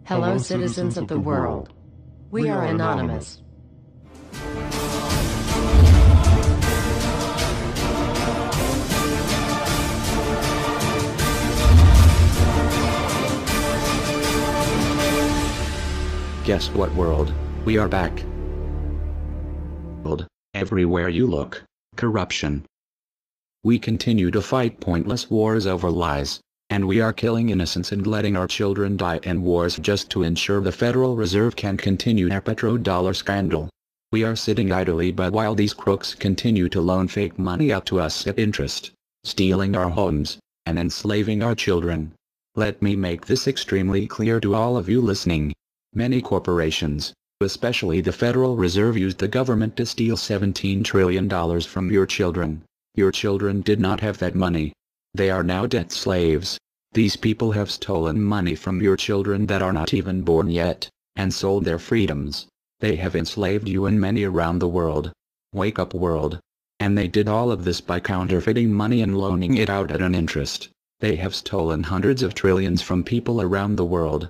Hello, citizens of the world. We are anonymous. Guess what, world? We are back. Everywhere you look, corruption. We continue to fight pointless wars over lies, and we are killing innocents and letting our children die in wars just to ensure the Federal Reserve can continue their petrodollar scandal. We are sitting idly by while these crooks continue to loan fake money out to us at interest, stealing our homes, and enslaving our children. Let me make this extremely clear to all of you listening. Many corporations, especially the Federal Reserve, used the government to steal $17 trillion from your children. Your children did not have that money. They are now debt slaves. These people have stolen money from your children that are not even born yet, and sold their freedoms. They have enslaved you and many around the world. Wake up, world. And they did all of this by counterfeiting money and loaning it out at an interest. They have stolen hundreds of trillions from people around the world.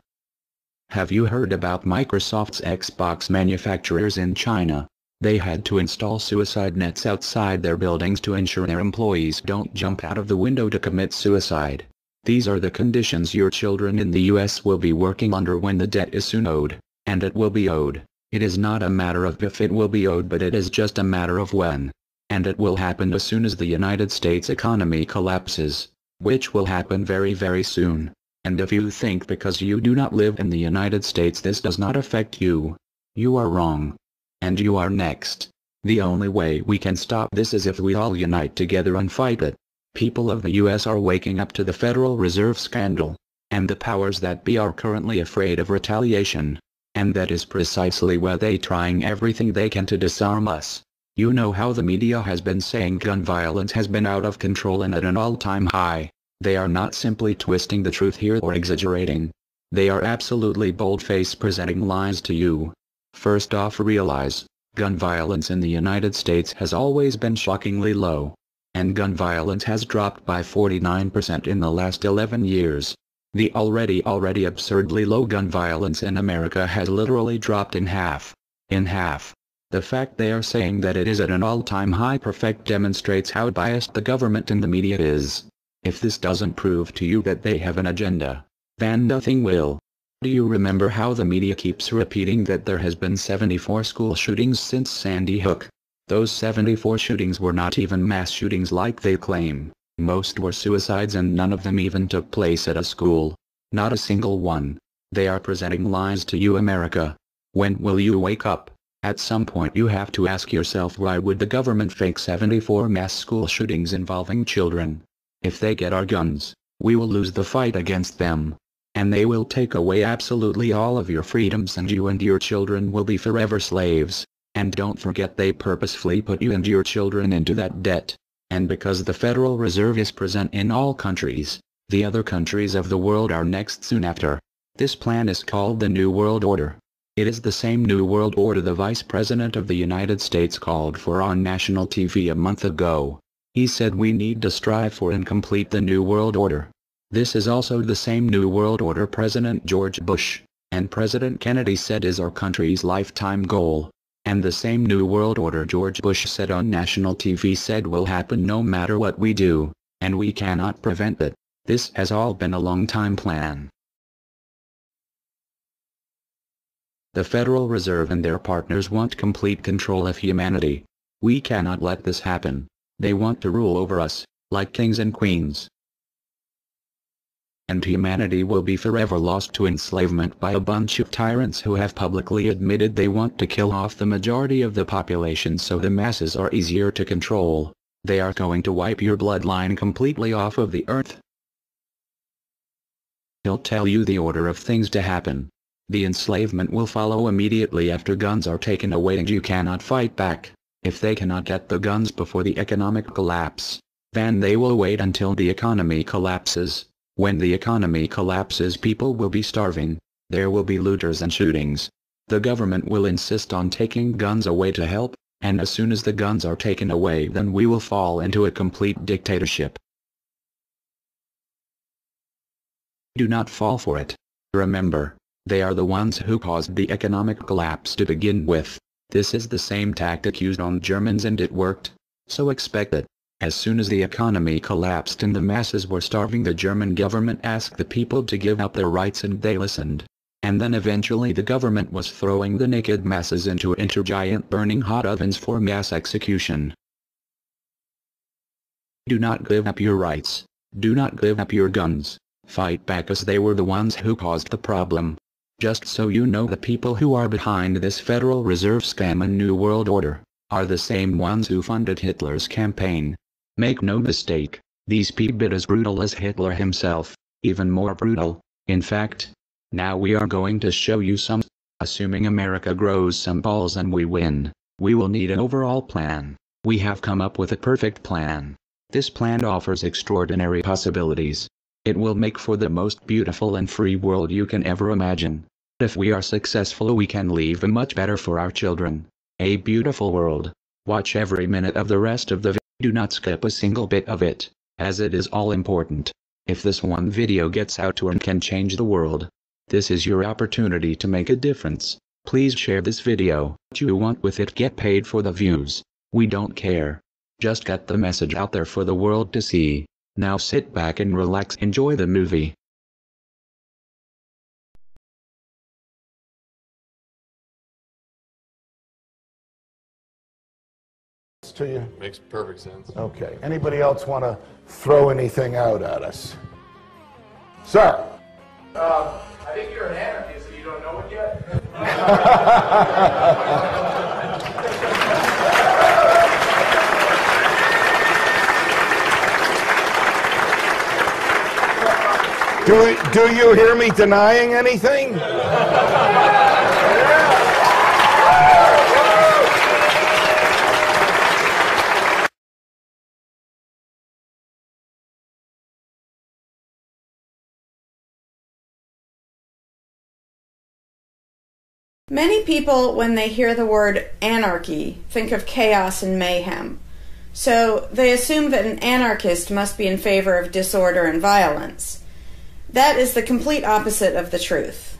Have you heard about Microsoft's Xbox manufacturers in China? They had to install suicide nets outside their buildings to ensure their employees don't jump out of the window to commit suicide. These are the conditions your children in the US will be working under when the debt is soon owed, and it will be owed. It is not a matter of if it will be owed, but it is just a matter of when. And it will happen as soon as the United States economy collapses, which will happen very, very soon. And if you think because you do not live in the United States this does not affect you, you are wrong. And you are next. The only way we can stop this is if we all unite together and fight it. People of the US are waking up to the Federal Reserve scandal. And the powers that be are currently afraid of retaliation. And that is precisely why they trying everything they can to disarm us. You know how the media has been saying gun violence has been out of control and at an all-time high. They are not simply twisting the truth here or exaggerating. They are absolutely bold-faced presenting lies to you. First off, realize, gun violence in the United States has always been shockingly low. And gun violence has dropped by 49% in the last 11 years. The already absurdly low gun violence in America has literally dropped in half. In half. The fact they are saying that it is at an all-time high perfect demonstrates how biased the government and the media is. If this doesn't prove to you that they have an agenda, then nothing will. Do you remember how the media keeps repeating that there has been 74 school shootings since Sandy Hook? Those 74 shootings were not even mass shootings like they claim. Most were suicides and none of them even took place at a school. Not a single one. They are presenting lies to you, America. When will you wake up? At some point you have to ask yourself, why would the government fake 74 mass school shootings involving children? If they get our guns, we will lose the fight against them. And they will take away absolutely all of your freedoms and you and your children will be forever slaves. And don't forget they purposefully put you and your children into that debt. And because the Federal Reserve is present in all countries, the other countries of the world are next soon after. This plan is called the New World Order. It is the same New World Order the Vice President of the United States called for on national TV a month ago. He said we need to strive for and complete the New World Order. This is also the same New World Order President George Bush and President Kennedy said is our country's lifetime goal. And the same New World Order George Bush said on national TV said will happen no matter what we do, and we cannot prevent it. This has all been a long-time plan. The Federal Reserve and their partners want complete control of humanity. We cannot let this happen. They want to rule over us, like kings and queens. And humanity will be forever lost to enslavement by a bunch of tyrants who have publicly admitted they want to kill off the majority of the population so the masses are easier to control. They are going to wipe your bloodline completely off of the earth. He'll tell you the order of things to happen. The enslavement will follow immediately after guns are taken away and you cannot fight back. If they cannot get the guns before the economic collapse, then they will wait until the economy collapses. When the economy collapses, people will be starving. There will be looters and shootings. The government will insist on taking guns away to help, and as soon as the guns are taken away, then we will fall into a complete dictatorship. Do not fall for it. Remember, They are the ones who caused the economic collapse to begin with. This is the same tactic used on Germans and it worked. So expect it. As soon as the economy collapsed and the masses were starving, the German government asked the people to give up their rights and they listened. And then eventually the government was throwing the naked masses into giant burning hot ovens for mass execution. Do not give up your rights. Do not give up your guns. Fight back, as they were the ones who caused the problem. Just so you know, the people who are behind this Federal Reserve scam and New World Order are the same ones who funded Hitler's campaign. Make no mistake, these people are as brutal as Hitler himself, even more brutal. In fact, now we are going to show you some. Assuming America grows some balls and we win, we will need an overall plan. We have come up with a perfect plan. This plan offers extraordinary possibilities. It will make for the most beautiful and free world you can ever imagine. If we are successful, we can leave a much better for our children. A beautiful world. Watch every minute of the rest of the video. Do not skip a single bit of it, as it is all important. If this one video gets out and can change the world, this is your opportunity to make a difference. Please share this video. What you want with it, get paid for the views. We don't care. Just get the message out there for the world to see. Now sit back and relax, enjoy the movie. To you? Makes perfect sense. Okay. Anybody else want to throw anything out at us? Sir? I think you're an anarchist and you don't know it yet. Do you hear me denying anything? Many people, when they hear the word anarchy, think of chaos and mayhem. So they assume that an anarchist must be in favor of disorder and violence. That is the complete opposite of the truth.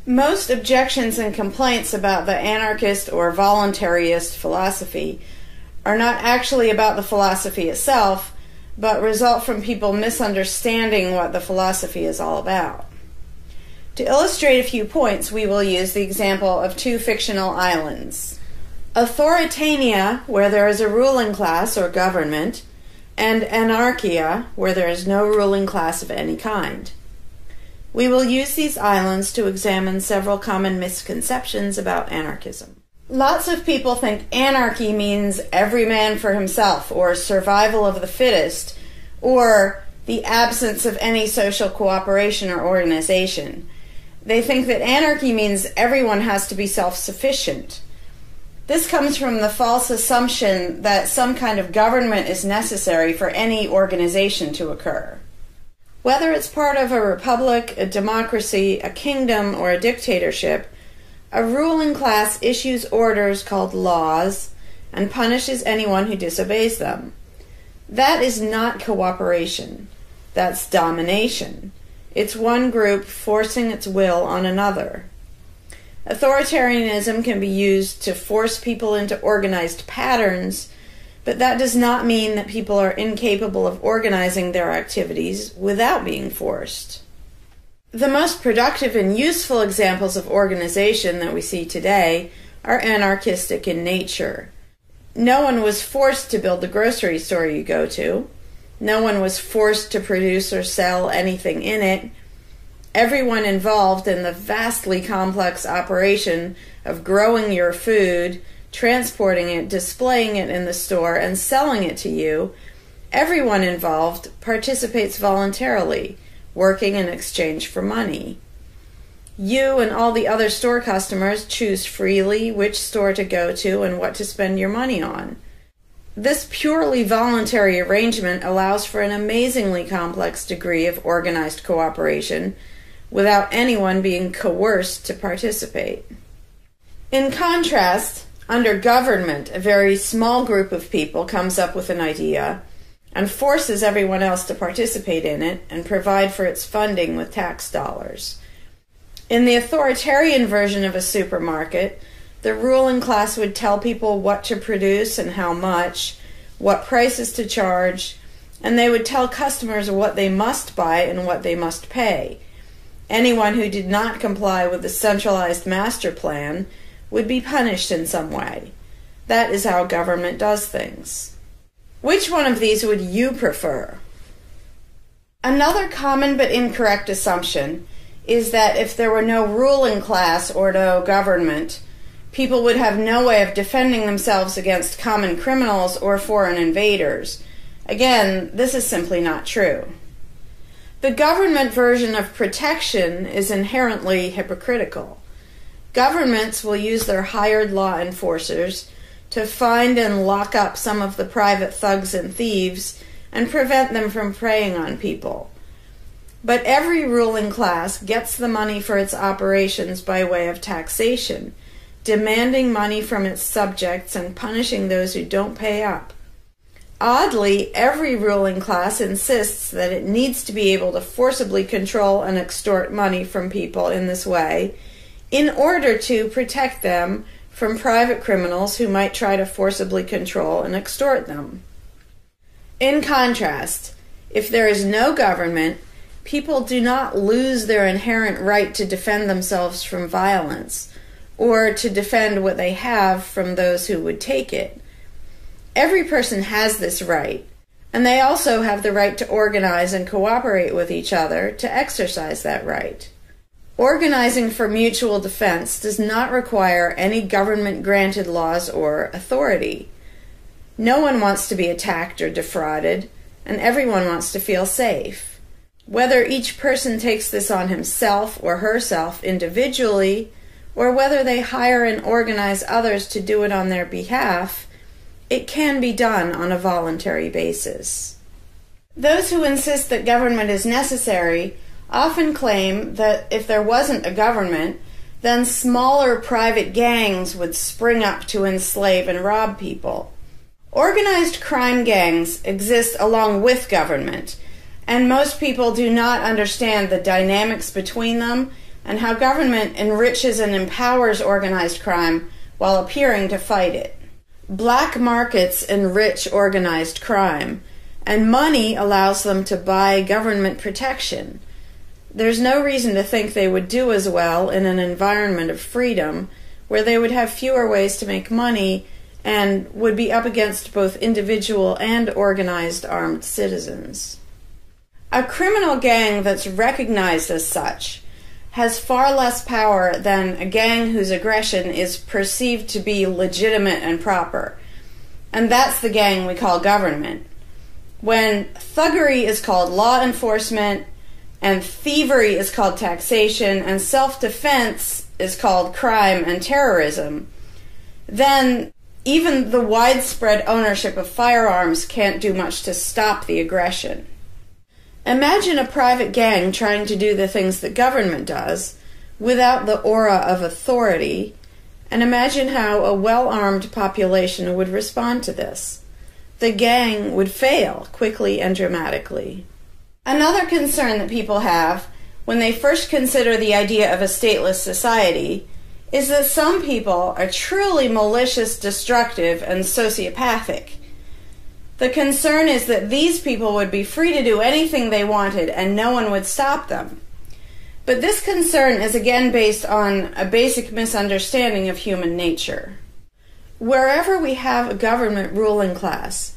Most objections and complaints about the anarchist or voluntarist philosophy are not actually about the philosophy itself, but result from people misunderstanding what the philosophy is all about. To illustrate a few points, we will use the example of two fictional islands. Authoritania, where there is a ruling class or government, and anarchia, where there is no ruling class of any kind. We will use these islands to examine several common misconceptions about anarchism. Lots of people think anarchy means every man for himself, or survival of the fittest, or the absence of any social cooperation or organization. They think that anarchy means everyone has to be self-sufficient. This comes from the false assumption that some kind of government is necessary for any organization to occur. Whether it's part of a republic, a democracy, a kingdom, or a dictatorship, a ruling class issues orders called laws and punishes anyone who disobeys them. That is not cooperation. That's domination. It's one group forcing its will on another. Authoritarianism can be used to force people into organized patterns, but that does not mean that people are incapable of organizing their activities without being forced. The most productive and useful examples of organization that we see today are anarchistic in nature. No one was forced to build the grocery store you go to. No one was forced to produce or sell anything in it. Everyone involved in the vastly complex operation of growing your food, transporting it, displaying it in the store, and selling it to you, everyone involved participates voluntarily, working in exchange for money. You and all the other store customers choose freely which store to go to and what to spend your money on. This purely voluntary arrangement allows for an amazingly complex degree of organized cooperation without anyone being coerced to participate. In contrast, under government, a very small group of people comes up with an idea and forces everyone else to participate in it and provide for its funding with tax dollars. In the authoritarian version of a supermarket, the ruling class would tell people what to produce and how much, what prices to charge, and they would tell customers what they must buy and what they must pay. Anyone who did not comply with the centralized master plan would be punished in some way. That is how government does things. Which one of these would you prefer? Another common but incorrect assumption is that if there were no ruling class or no government, people would have no way of defending themselves against common criminals or foreign invaders. Again, this is simply not true. The government version of protection is inherently hypocritical. Governments will use their hired law enforcers to find and lock up some of the private thugs and thieves and prevent them from preying on people. But every ruling class gets the money for its operations by way of taxation, demanding money from its subjects and punishing those who don't pay up. Oddly, every ruling class insists that it needs to be able to forcibly control and extort money from people in this way in order to protect them from private criminals who might try to forcibly control and extort them. In contrast, if there is no government, people do not lose their inherent right to defend themselves from violence or to defend what they have from those who would take it. Every person has this right, and they also have the right to organize and cooperate with each other to exercise that right. Organizing for mutual defense does not require any government-granted laws or authority. No one wants to be attacked or defrauded, and everyone wants to feel safe. Whether each person takes this on himself or herself individually, or whether they hire and organize others to do it on their behalf, it can be done on a voluntary basis. Those who insist that government is necessary often claim that if there wasn't a government, then smaller private gangs would spring up to enslave and rob people. Organized crime gangs exist along with government, and most people do not understand the dynamics between them and how government enriches and empowers organized crime while appearing to fight it. Black markets enrich organized crime, and money allows them to buy government protection. There's no reason to think they would do as well in an environment of freedom where they would have fewer ways to make money and would be up against both individual and organized armed citizens. A criminal gang that's recognized as such has far less power than a gang whose aggression is perceived to be legitimate and proper. And that's the gang we call government. When thuggery is called law enforcement, and thievery is called taxation, and self-defense is called crime and terrorism, then even the widespread ownership of firearms can't do much to stop the aggression. Imagine a private gang trying to do the things that government does without the aura of authority, and imagine how a well-armed population would respond to this. The gang would fail quickly and dramatically. Another concern that people have when they first consider the idea of a stateless society is that some people are truly malicious, destructive, and sociopathic. The concern is that these people would be free to do anything they wanted and no one would stop them. But this concern is again based on a basic misunderstanding of human nature. Wherever we have a government ruling class,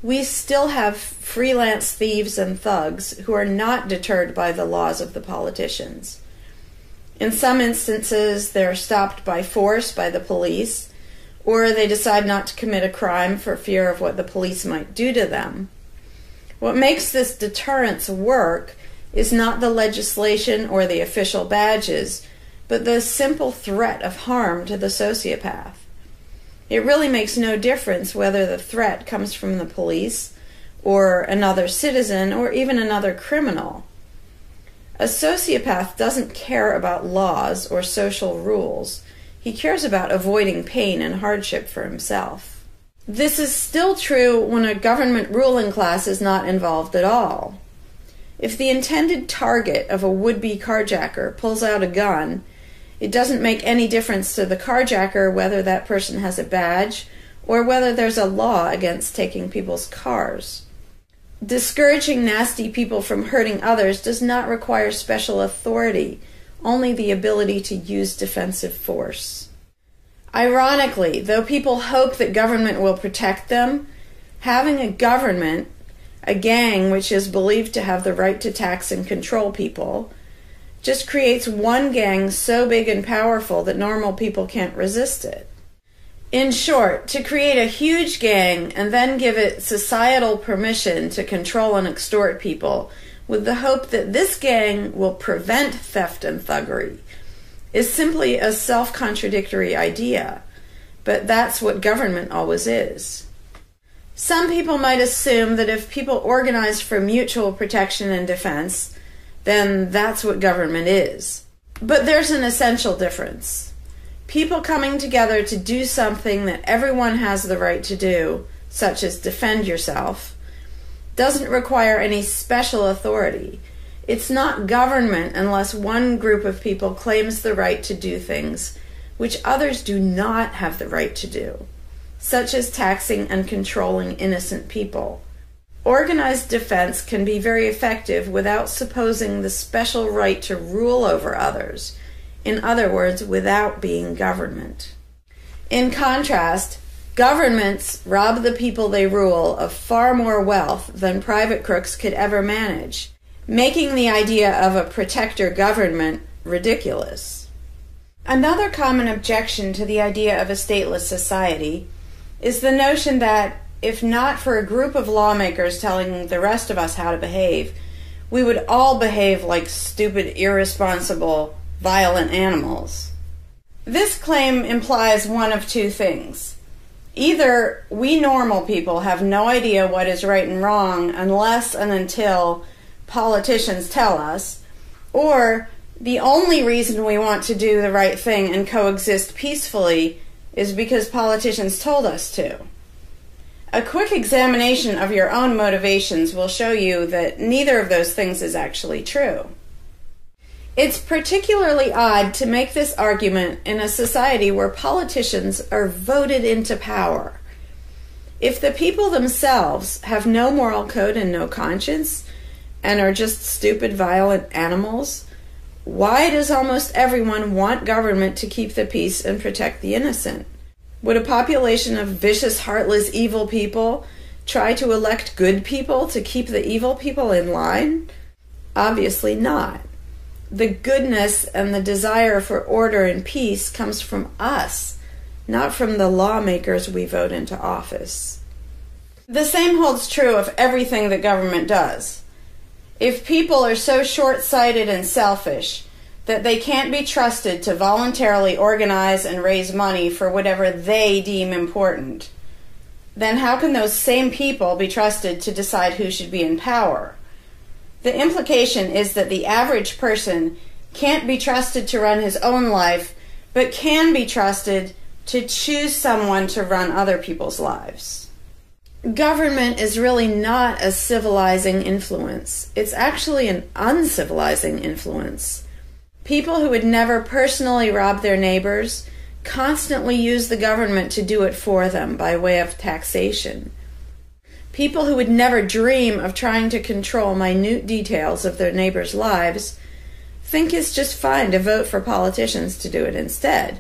we still have freelance thieves and thugs who are not deterred by the laws of the politicians. In some instances, they're stopped by force by the police, or they decide not to commit a crime for fear of what the police might do to them. What makes this deterrence work is not the legislation or the official badges, but the simple threat of harm to the sociopath. It really makes no difference whether the threat comes from the police, or another citizen, or even another criminal. A sociopath doesn't care about laws or social rules. He cares about avoiding pain and hardship for himself. This is still true when a government ruling class is not involved at all. If the intended target of a would-be carjacker pulls out a gun, it doesn't make any difference to the carjacker whether that person has a badge or whether there's a law against taking people's cars. Discouraging nasty people from hurting others does not require special authority, only the ability to use defensive force. Ironically, though people hope that government will protect them, having a government, a gang which is believed to have the right to tax and control people, just creates one gang so big and powerful that normal people can't resist it. In short, to create a huge gang and then give it societal permission to control and extort people with the hope that this gang will prevent theft and thuggery is simply a self-contradictory idea, but that's what government always is. Some people might assume that if people organize for mutual protection and defense, then that's what government is. But there's an essential difference. People coming together to do something that everyone has the right to do, such as defend yourself, doesn't require any special authority. It's not government unless one group of people claims the right to do things which others do not have the right to do, such as taxing and controlling innocent people. Organized defense can be very effective without supposing the special right to rule over others. In other words, without being government. In contrast, governments rob the people they rule of far more wealth than private crooks could ever manage, making the idea of a protector government ridiculous. Another common objection to the idea of a stateless society is the notion that, if not for a group of lawmakers telling the rest of us how to behave, we would all behave like stupid, irresponsible, violent animals. This claim implies one of two things. Either we normal people have no idea what is right and wrong unless and until politicians tell us, or the only reason we want to do the right thing and coexist peacefully is because politicians told us to. A quick examination of your own motivations will show you that neither of those things is actually true. It's particularly odd to make this argument in a society where politicians are voted into power. If the people themselves have no moral code and no conscience, and are just stupid, violent animals, why does almost everyone want government to keep the peace and protect the innocent? Would a population of vicious, heartless, evil people try to elect good people to keep the evil people in line? Obviously not. The goodness and the desire for order and peace comes from us, not from the lawmakers we vote into office. The same holds true of everything that government does. If people are so short-sighted and selfish that they can't be trusted to voluntarily organize and raise money for whatever they deem important, then how can those same people be trusted to decide who should be in power? The implication is that the average person can't be trusted to run his own life, but can be trusted to choose someone to run other people's lives. Government is really not a civilizing influence. It's actually an uncivilizing influence. People who would never personally rob their neighbors constantly use the government to do it for them by way of taxation. People who would never dream of trying to control minute details of their neighbors' lives think it's just fine to vote for politicians to do it instead.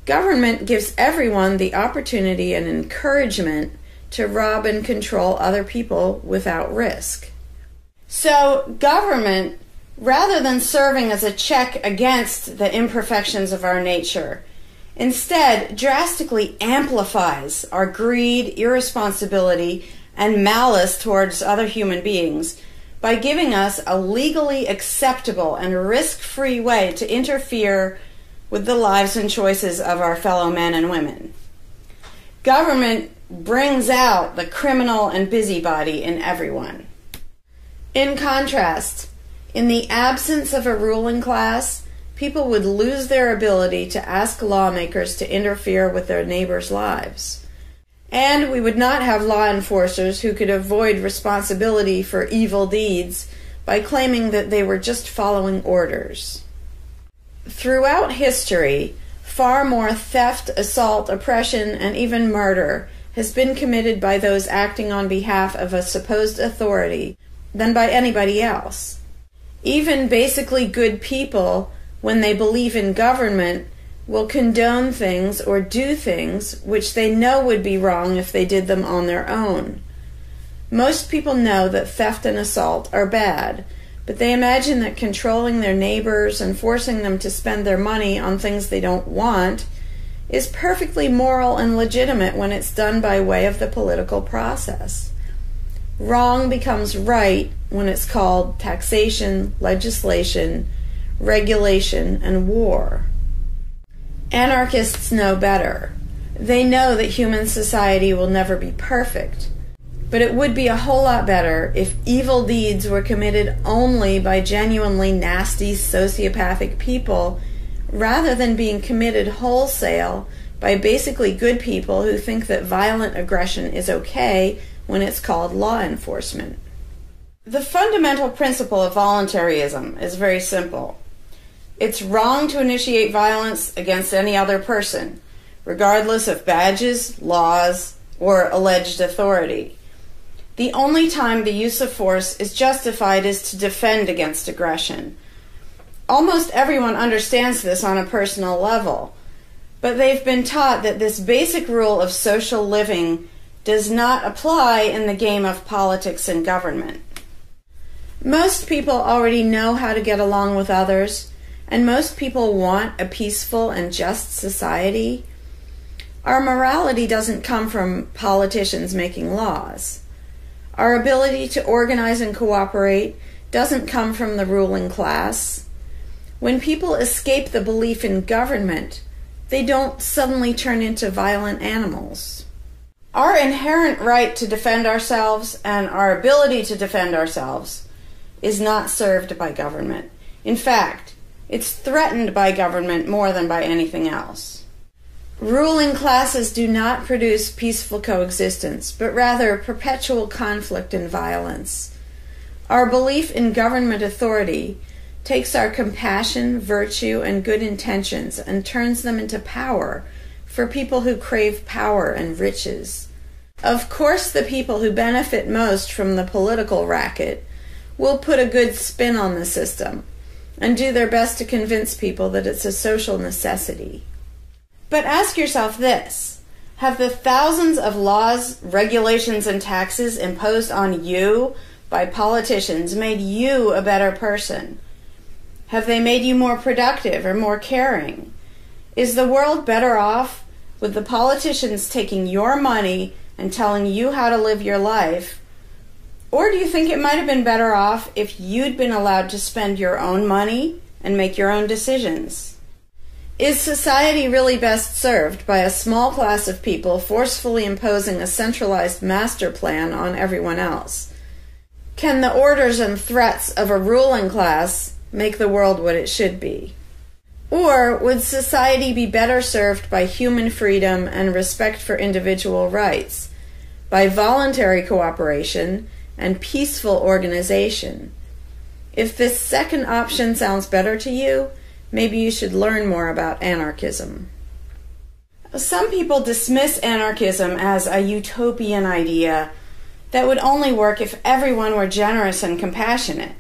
Government gives everyone the opportunity and encouragement to rob and control other people without risk. So government, rather than serving as a check against the imperfections of our nature, instead drastically amplifies our greed, irresponsibility, and malice towards other human beings by giving us a legally acceptable and risk-free way to interfere with the lives and choices of our fellow men and women. Government brings out the criminal and busybody in everyone. In contrast, in the absence of a ruling class, people would lose their ability to ask lawmakers to interfere with their neighbors' lives. And we would not have law enforcers who could avoid responsibility for evil deeds by claiming that they were just following orders. Throughout history, far more theft, assault, oppression, and even murder has been committed by those acting on behalf of a supposed authority than by anybody else. Even basically good people, when they believe in government, will condone things or do things which they know would be wrong if they did them on their own. Most people know that theft and assault are bad, but they imagine that controlling their neighbors and forcing them to spend their money on things they don't want is perfectly moral and legitimate when it's done by way of the political process. Wrong becomes right when it's called taxation, legislation, regulation, and war. Anarchists know better. They know that human society will never be perfect, but it would be a whole lot better if evil deeds were committed only by genuinely nasty, sociopathic people, rather than being committed wholesale by basically good people who think that violent aggression is okay when it's called law enforcement. The fundamental principle of voluntarism is very simple. It's wrong to initiate violence against any other person, regardless of badges, laws, or alleged authority. The only time the use of force is justified is to defend against aggression. Almost everyone understands this on a personal level, but they've been taught that this basic rule of social living does not apply in the game of politics and government. Most people already know how to get along with others, and most people want a peaceful and just society. Our morality doesn't come from politicians making laws. Our ability to organize and cooperate doesn't come from the ruling class. When people escape the belief in government, they don't suddenly turn into violent animals. Our inherent right to defend ourselves and our ability to defend ourselves is not served by government. In fact, it's threatened by government more than by anything else. Ruling classes do not produce peaceful coexistence, but rather perpetual conflict and violence. Our belief in government authority takes our compassion, virtue, and good intentions and turns them into power for people who crave power and riches. Of course, the people who benefit most from the political racket will put a good spin on the system and do their best to convince people that it's a social necessity. But ask yourself this: have the thousands of laws, regulations, and taxes imposed on you by politicians made you a better person? Have they made you more productive or more caring? Is the world better off with the politicians taking your money and telling you how to live your life? Or do you think it might have been better off if you'd been allowed to spend your own money and make your own decisions? Is society really best served by a small class of people forcefully imposing a centralized master plan on everyone else? Can the orders and threats of a ruling class make the world what it should be? Or would society be better served by human freedom and respect for individual rights, by voluntary cooperation and peaceful organization? If this second option sounds better to you, maybe you should learn more about anarchism. Some people dismiss anarchism as a utopian idea that would only work if everyone were generous and compassionate.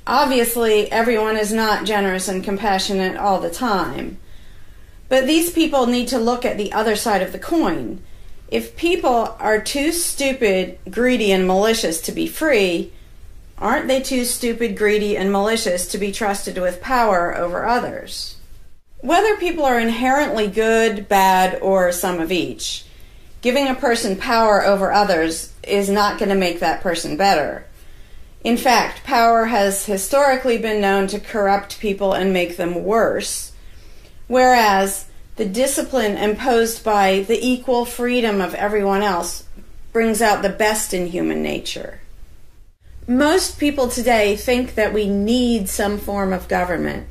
Obviously, everyone is not generous and compassionate all the time, but these people need to look at the other side of the coin. If people are too stupid, greedy, and malicious to be free, aren't they too stupid, greedy, and malicious to be trusted with power over others? Whether people are inherently good, bad, or some of each, giving a person power over others is not going to make that person better. In fact, power has historically been known to corrupt people and make them worse, whereas the discipline imposed by the equal freedom of everyone else brings out the best in human nature. Most people today think that we need some form of government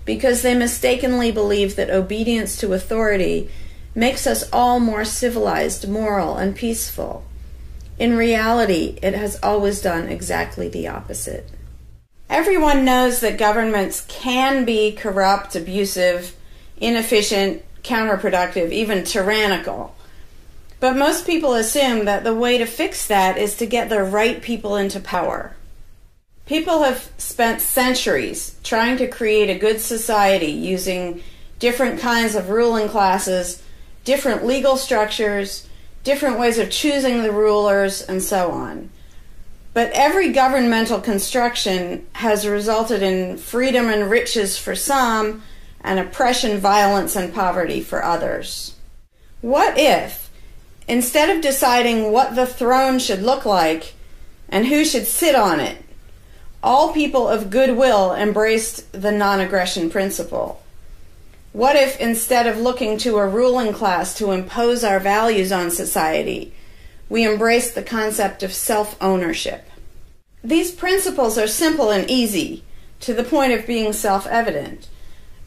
because they mistakenly believe that obedience to authority makes us all more civilized, moral, and peaceful. In reality, it has always done exactly the opposite. Everyone knows that governments can be corrupt, abusive, inefficient, counterproductive, even tyrannical. But most people assume that the way to fix that is to get the right people into power. People have spent centuries trying to create a good society using different kinds of ruling classes, different legal structures, different ways of choosing the rulers, and so on. But every governmental construction has resulted in freedom and riches for some, and oppression, violence, and poverty for others. What if, instead of deciding what the throne should look like and who should sit on it, all people of goodwill embraced the non-aggression principle? What if, instead of looking to a ruling class to impose our values on society, we embraced the concept of self-ownership? These principles are simple and easy, to the point of being self-evident,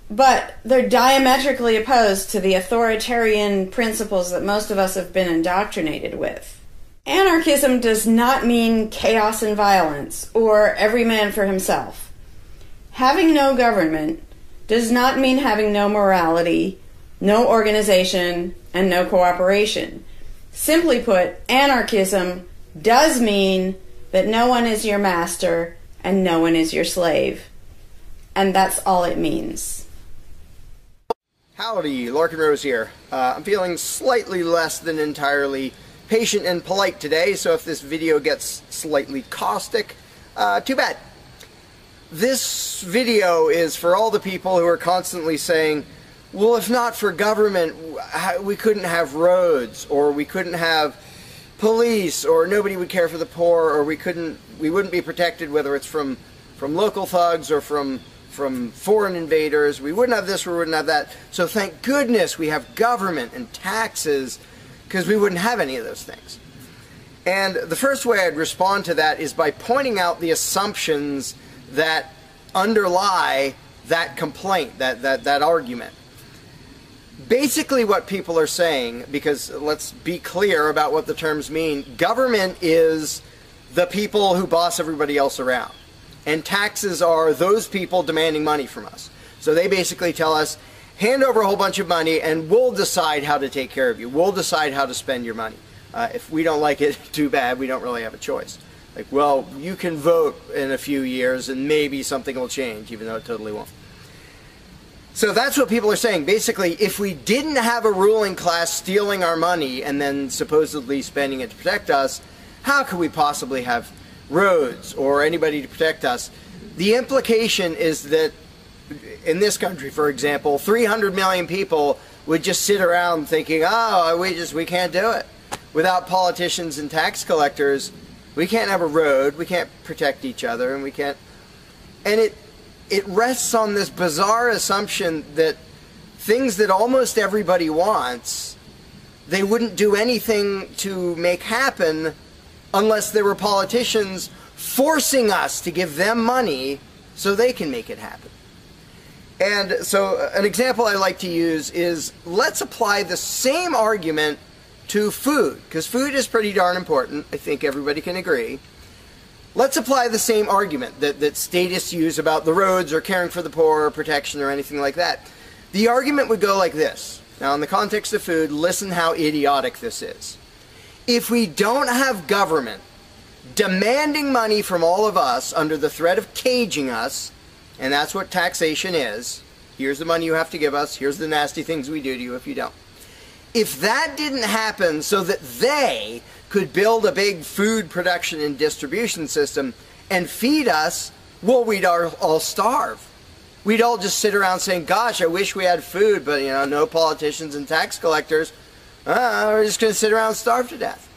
but they're diametrically opposed to the authoritarian principles that most of us have been indoctrinated with. Anarchism does not mean chaos and violence, or every man for himself. Having no government does not mean having no morality, no organization, and no cooperation. Simply put, anarchism does mean that no one is your master and no one is your slave. And that's all it means. Howdy, Larkin Rose here. I'm feeling slightly less than entirely patient and polite today, so if this video gets slightly caustic, too bad. This video is for all the people who are constantly saying, well, if not for government, we couldn't have roads, or we couldn't have police, or nobody would care for the poor, or we wouldn't be protected, whether it's from local thugs or from foreign invaders. We wouldn't have this, we wouldn't have that. So thank goodness we have government and taxes, because we wouldn't have any of those things. And the first way I'd respond to that is by pointing out the assumptions that underlie that complaint, that argument. Basically what people are saying, because let's be clear about what the terms mean, government is the people who boss everybody else around. And taxes are those people demanding money from us. So they basically tell us, hand over a whole bunch of money and we'll decide how to take care of you. We'll decide how to spend your money. If we don't like it, too bad, we don't really have a choice. Like, well, you can vote in a few years and maybe something will change, even though it totally won't. So that's what people are saying. Basically, if we didn't have a ruling class stealing our money and then supposedly spending it to protect us, how could we possibly have roads or anybody to protect us? The implication is that in this country, for example, 300 million people would just sit around thinking, oh, we can't do it. Without politicians and tax collectors, we can't have a road, we can't protect each other, and we can't... And it rests on this bizarre assumption that things that almost everybody wants, they wouldn't do anything to make happen unless there were politicians forcing us to give them money so they can make it happen. And so an example I like to use is, let's apply the same argument to food, because food is pretty darn important. I think everybody can agree. Let's apply the same argument that statists use about the roads or caring for the poor or protection or anything like that. The argument would go like this. Now, in the context of food, listen how idiotic this is. If we don't have government demanding money from all of us under the threat of caging us, and that's what taxation is, here's the money you have to give us, here's the nasty things we do to you if you don't. If that didn't happen so that they could build a big food production and distribution system and feed us, well, we'd all starve. We'd all just sit around saying, gosh, I wish we had food, but, you know, no politicians and tax collectors. We're just going to sit around and starve to death.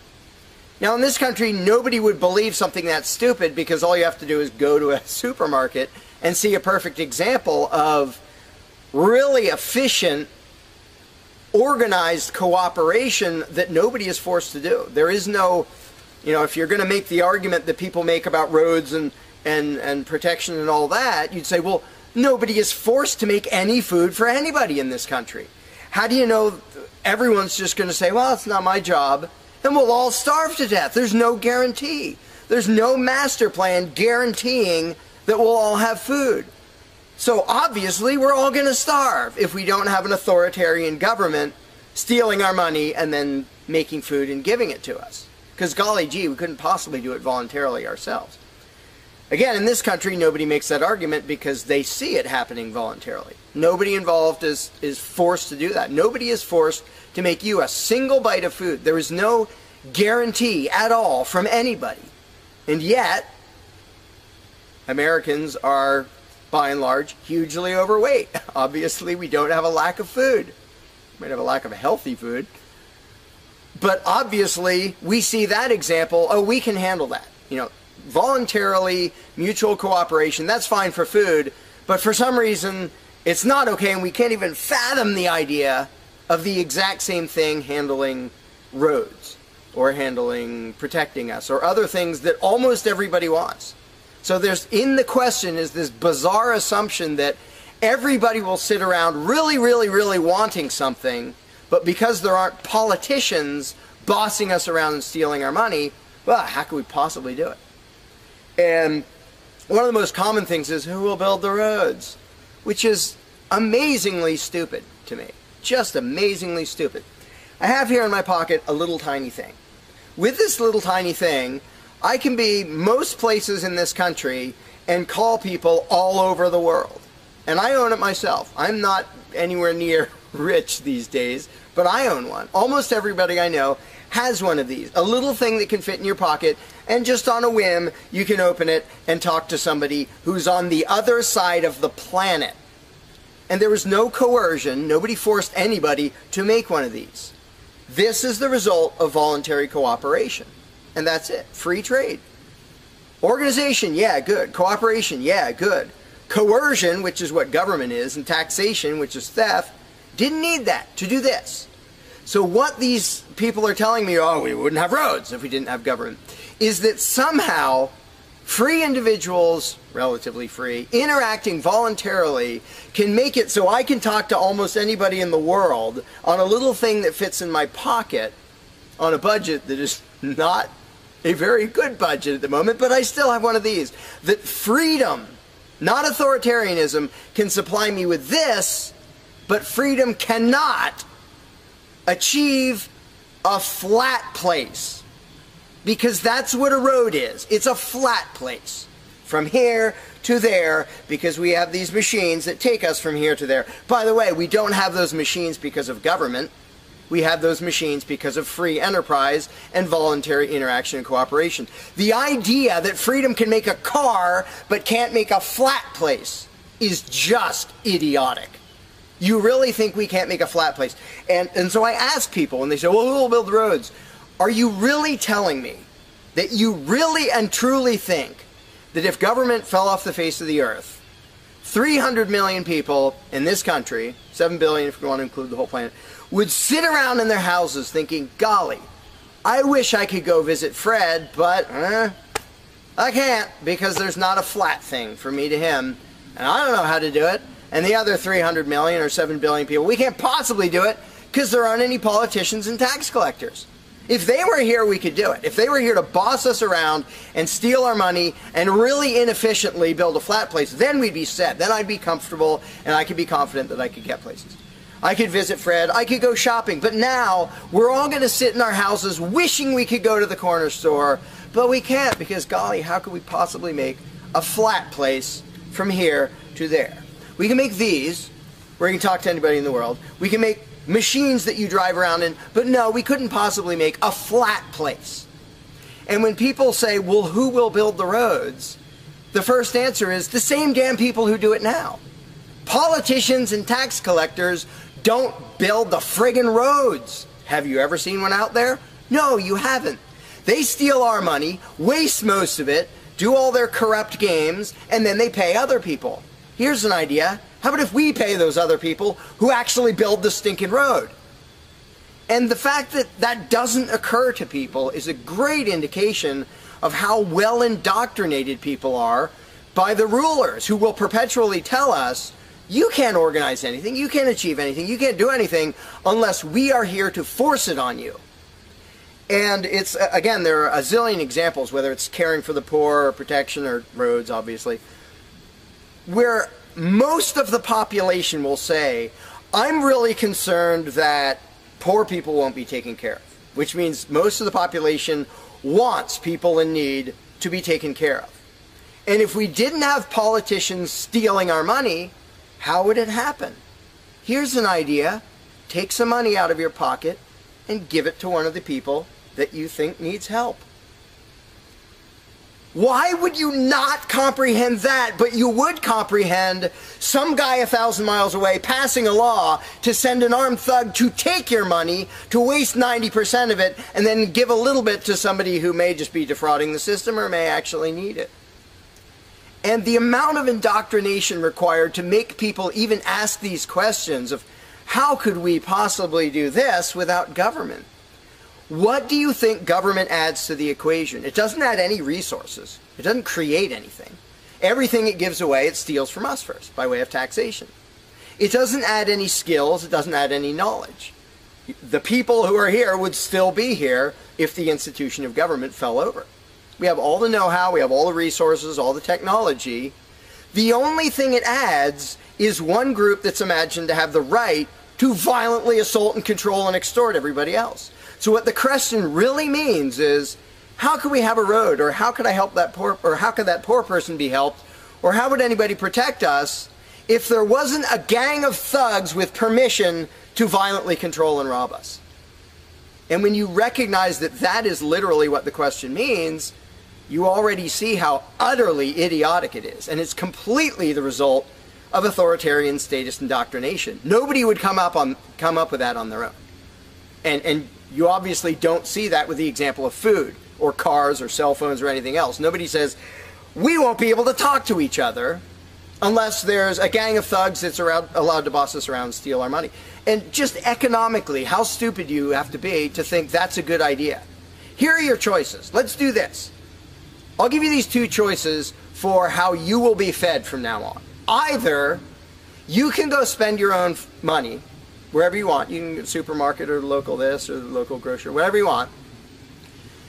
Now, in this country, nobody would believe something that stupid, because all you have to do is go to a supermarket and see a perfect example of really efficient, organized cooperation that nobody is forced to do. There is no, you know, if you're going to make the argument that people make about roads and protection and all that, you'd say, well, nobody is forced to make any food for anybody in this country. How do you know everyone's just going to say, well, it's not my job, and we'll all starve to death? There's no guarantee. There's no master plan guaranteeing that we'll all have food. So obviously we're all going to starve if we don't have an authoritarian government stealing our money and then making food and giving it to us. Because golly gee, we couldn't possibly do it voluntarily ourselves. Again, in this country, nobody makes that argument because they see it happening voluntarily. Nobody involved is forced to do that. Nobody is forced to make you a single bite of food. There is no guarantee at all from anybody. And yet, Americans are, by and large, hugely overweight. Obviously, we don't have a lack of food. We might have a lack of healthy food. But obviously, we see that example, oh, we can handle that. You know, voluntarily, mutual cooperation, that's fine for food, but for some reason, it's not okay, and we can't even fathom the idea of the exact same thing handling roads, or handling protecting us, or other things that almost everybody wants. So there's, in the question, is this bizarre assumption that everybody will sit around really, really, really wanting something, but because there aren't politicians bossing us around and stealing our money, well, how could we possibly do it? And one of the most common things is, who will build the roads? Which is amazingly stupid to me. Just amazingly stupid. I have here in my pocket a little tiny thing. With this little tiny thing, I can be most places in this country and call people all over the world. And I own it myself. I'm not anywhere near rich these days, but I own one. Almost everybody I know has one of these. A little thing that can fit in your pocket, and just on a whim, you can open it and talk to somebody who's on the other side of the planet. And there was no coercion, nobody forced anybody to make one of these. This is the result of voluntary cooperation. And that's it. Free trade. Organization, yeah, good. Cooperation, yeah, good. Coercion, which is what government is, and taxation, which is theft, didn't need that to do this. So what these people are telling me, oh, we wouldn't have roads if we didn't have government, is that somehow free individuals, relatively free, interacting voluntarily can make it so I can talk to almost anybody in the world on a little thing that fits in my pocket on a budget that is not a very good budget at the moment, but I still have one of these. That freedom, not authoritarianism, can supply me with this, but freedom cannot achieve a flat place. Because that's what a road is. It's a flat place. From here to there, because we have these machines that take us from here to there. By the way, we don't have those machines because of government. We have those machines because of free enterprise and voluntary interaction and cooperation. The idea that freedom can make a car but can't make a flat place is just idiotic. You really think we can't make a flat place? And so I ask people, and they say, well, who will build roads? Are you really telling me that you really and truly think that if government fell off the face of the earth, 300 million people in this country, 7 billion if you want to include the whole planet, would sit around in their houses thinking, golly, I wish I could go visit Fred, but I can't because there's not a flat thing from me to him, and I don't know how to do it. And the other 300 million or 7 billion people, we can't possibly do it because there aren't any politicians and tax collectors. If they were here, we could do it. If they were here to boss us around and steal our money and really inefficiently build a flat place, then we'd be set. Then I'd be comfortable and I could be confident that I could get places. I could visit Fred, I could go shopping, but now we're all going to sit in our houses wishing we could go to the corner store, but we can't because, golly, how could we possibly make a flat place from here to there? We can make these, where you can talk to anybody in the world. We can make machines that you drive around in, but no, we couldn't possibly make a flat place. And when people say, well, who will build the roads? The first answer is the same damn people who do it now. Politicians and tax collectors don't build the friggin' roads. Have you ever seen one out there? No, you haven't. They steal our money, waste most of it, do all their corrupt games, and then they pay other people. Here's an idea. How about if we pay those other people who actually build the stinking road? And the fact that that doesn't occur to people is a great indication of how well indoctrinated people are by the rulers who will perpetually tell us, you can't organize anything, you can't achieve anything, you can't do anything unless we are here to force it on you. And it's, again, there are a zillion examples, whether it's caring for the poor or protection or roads, obviously. where most of the population will say, I'm really concerned that poor people won't be taken care of, which means most of the population wants people in need to be taken care of. And if we didn't have politicians stealing our money, how would it happen? Here's an idea. Take some money out of your pocket and give it to one of the people that you think needs help. Why would you not comprehend that, but you would comprehend some guy 1,000 miles away passing a law to send an armed thug to take your money, to waste 90% of it, and then give a little bit to somebody who may just be defrauding the system or may actually need it? And the amount of indoctrination required to make people even ask these questions of how could we possibly do this without government? What do you think government adds to the equation? It doesn't add any resources. It doesn't create anything. Everything it gives away, it steals from us first, by way of taxation. It doesn't add any skills. It doesn't add any knowledge. The people who are here would still be here if the institution of government fell over. We have all the know-how, we have all the resources, all the technology. The only thing it adds is one group that's imagined to have the right to violently assault and control and extort everybody else. So what the question really means is, how could we have a road, or how could I help that poor, or how could that poor person be helped, or how would anybody protect us if there wasn't a gang of thugs with permission to violently control and rob us? And when you recognize that that is literally what the question means, you already see how utterly idiotic it is. And it's completely the result of authoritarian statist indoctrination. Nobody would come up with that on their own. And you obviously don't see that with the example of food or cars or cell phones or anything else. Nobody says, we won't be able to talk to each other unless there's a gang of thugs that's allowed to boss us around and steal our money. And just economically, how stupid you have to be to think that's a good idea. Here are your choices. Let's do this. I'll give you these two choices for how you will be fed from now on. Either you can go spend your own money wherever you want. You can go to the supermarket or the local this or the local grocery, whatever you want.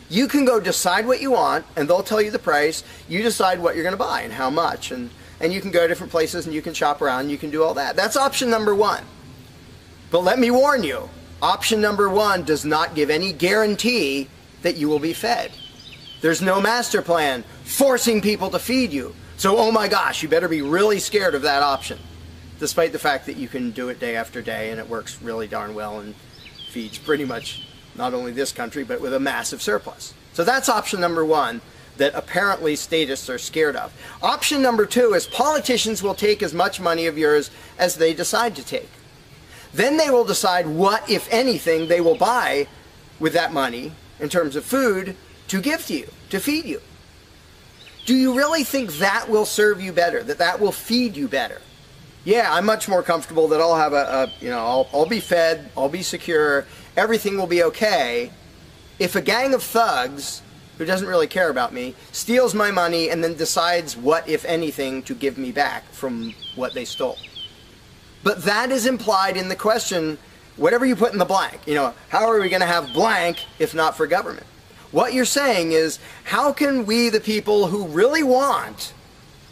You can go decide what you want, and they'll tell you the price. You decide what you're going to buy and how much. And you can go to different places and you can shop around and you can do all that. That's option number one. But let me warn you, option number one does not give any guarantee that you will be fed. There's no master plan forcing people to feed you. So, oh my gosh, you better be really scared of that option, despite the fact that you can do it day after day and it works really darn well and feeds pretty much not only this country, but with a massive surplus. So that's option number one that apparently statists are scared of. Option number two is politicians will take as much money of yours as they decide to take. Then they will decide what, if anything, they will buy with that money in terms of food to give to you, to feed you. Do you really think that will serve you better, that that will feed you better? Yeah, I'm much more comfortable that I'll have I'll be fed, I'll be secure, everything will be okay if a gang of thugs who doesn't really care about me steals my money and then decides what, if anything, to give me back from what they stole. But that is implied in the question, whatever you put in the blank. How are we going to have blank if not for government? What you're saying is, how can we, the people who really want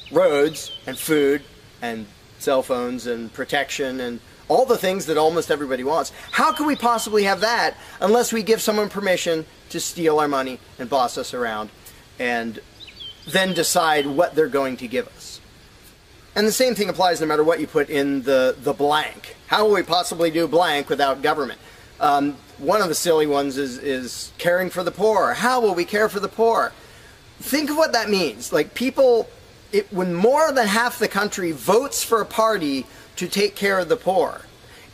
roads and food and cell phones and protection and all the things that almost everybody wants, how can we possibly have that unless we give someone permission to steal our money and boss us around and then decide what they're going to give us? And the same thing applies no matter what you put in the blank. How will we possibly do blank without government? One of the silly ones is caring for the poor. How will we care for the poor? Think of what that means. Like people, when more than half the country votes for a party to take care of the poor,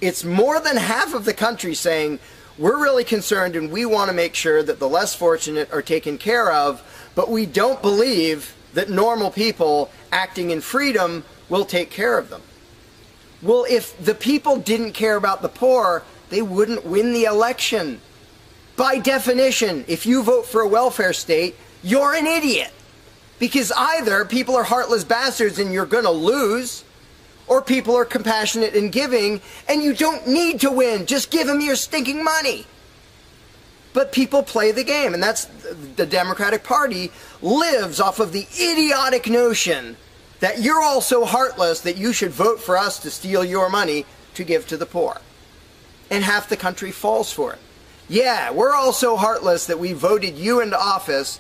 it's more than half of the country saying, we're really concerned and we want to make sure that the less fortunate are taken care of, but we don't believe that normal people acting in freedom will take care of them. Well, if the people didn't care about the poor, they wouldn't win the election. By definition, if you vote for a welfare state, you're an idiot. Because either people are heartless bastards and you're going to lose, or people are compassionate and giving and you don't need to win. Just give them your stinking money. But people play the game, and that's the Democratic Party lives off of the idiotic notion that you're all so heartless that you should vote for us to steal your money to give to the poor. And half the country falls for it. Yeah, we're all so heartless that we voted you into office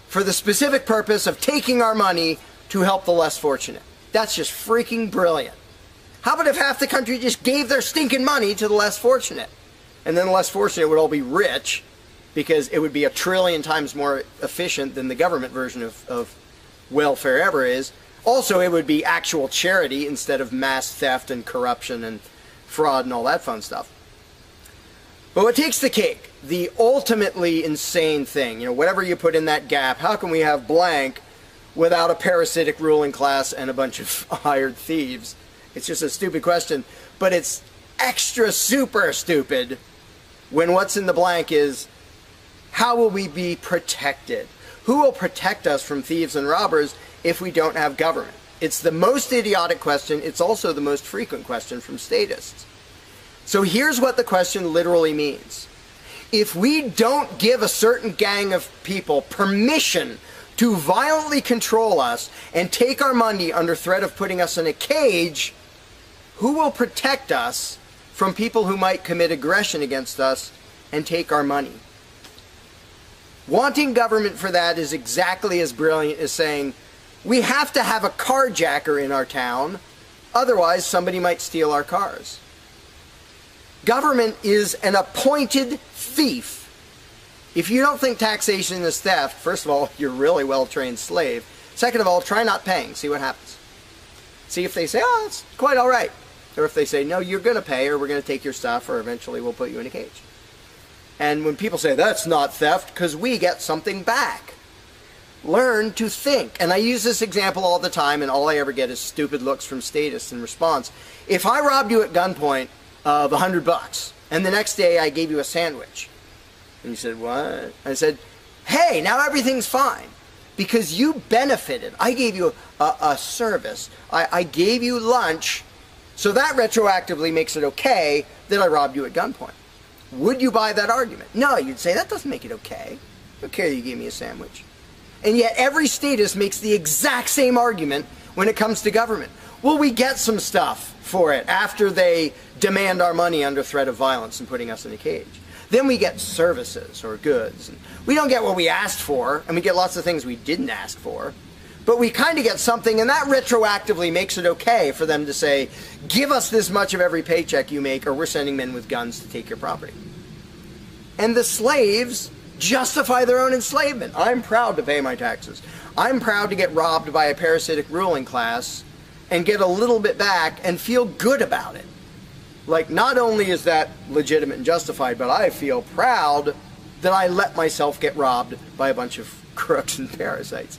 for the specific purpose of taking our money to help the less fortunate. That's just freaking brilliant. How about if half the country just gave their stinking money to the less fortunate? And then the less fortunate would all be rich, because it would be 1 trillion times more efficient than the government version of welfare ever is. Also, it would be actual charity instead of mass theft and corruption and fraud and all that fun stuff. But what takes the cake, the ultimately insane thing, whatever you put in that gap, how can we have blank without a parasitic ruling class and a bunch of hired thieves? It's just a stupid question, but it's extra super stupid when what's in the blank is, how will we be protected? Who will protect us from thieves and robbers if we don't have government? It's the most idiotic question. It's also the most frequent question from statists. So here's what the question literally means. If we don't give a certain gang of people permission to violently control us and take our money under threat of putting us in a cage, who will protect us from people who might commit aggression against us and take our money? Wanting government for that is exactly as brilliant as saying, we have to have a carjacker in our town, otherwise somebody might steal our cars. Government is an appointed thief. If you don't think taxation is theft, first of all, you're a really well-trained slave. Second of all, try not paying. See what happens. See if they say, oh, it's quite all right. Or if they say, no, you're going to pay, or we're going to take your stuff, or eventually we'll put you in a cage. And when people say, that's not theft, because we get something back. Learn to think. And I use this example all the time, and all I ever get is stupid looks from statists in response. If I robbed you at gunpoint of $100, and the next day I gave you a sandwich, and you said, what? I said, hey, now everything's fine, because you benefited. I gave you a service. I gave you lunch, so that retroactively makes it okay that I robbed you at gunpoint. Would you buy that argument? No, you'd say, that doesn't make it okay. I don't care you gave me a sandwich. And yet every statist makes the exact same argument when it comes to government. Well, we get some stuff for it after they demand our money under threat of violence and putting us in a cage. Then we get services or goods. And we don't get what we asked for, and we get lots of things we didn't ask for. But we kind of get something, and that retroactively makes it okay for them to say, give us this much of every paycheck you make, or we're sending men with guns to take your property. And the slaves justify their own enslavement. I'm proud to pay my taxes. I'm proud to get robbed by a parasitic ruling class and get a little bit back and feel good about it. Like, not only is that legitimate and justified, but I feel proud that I let myself get robbed by a bunch of crooks and parasites.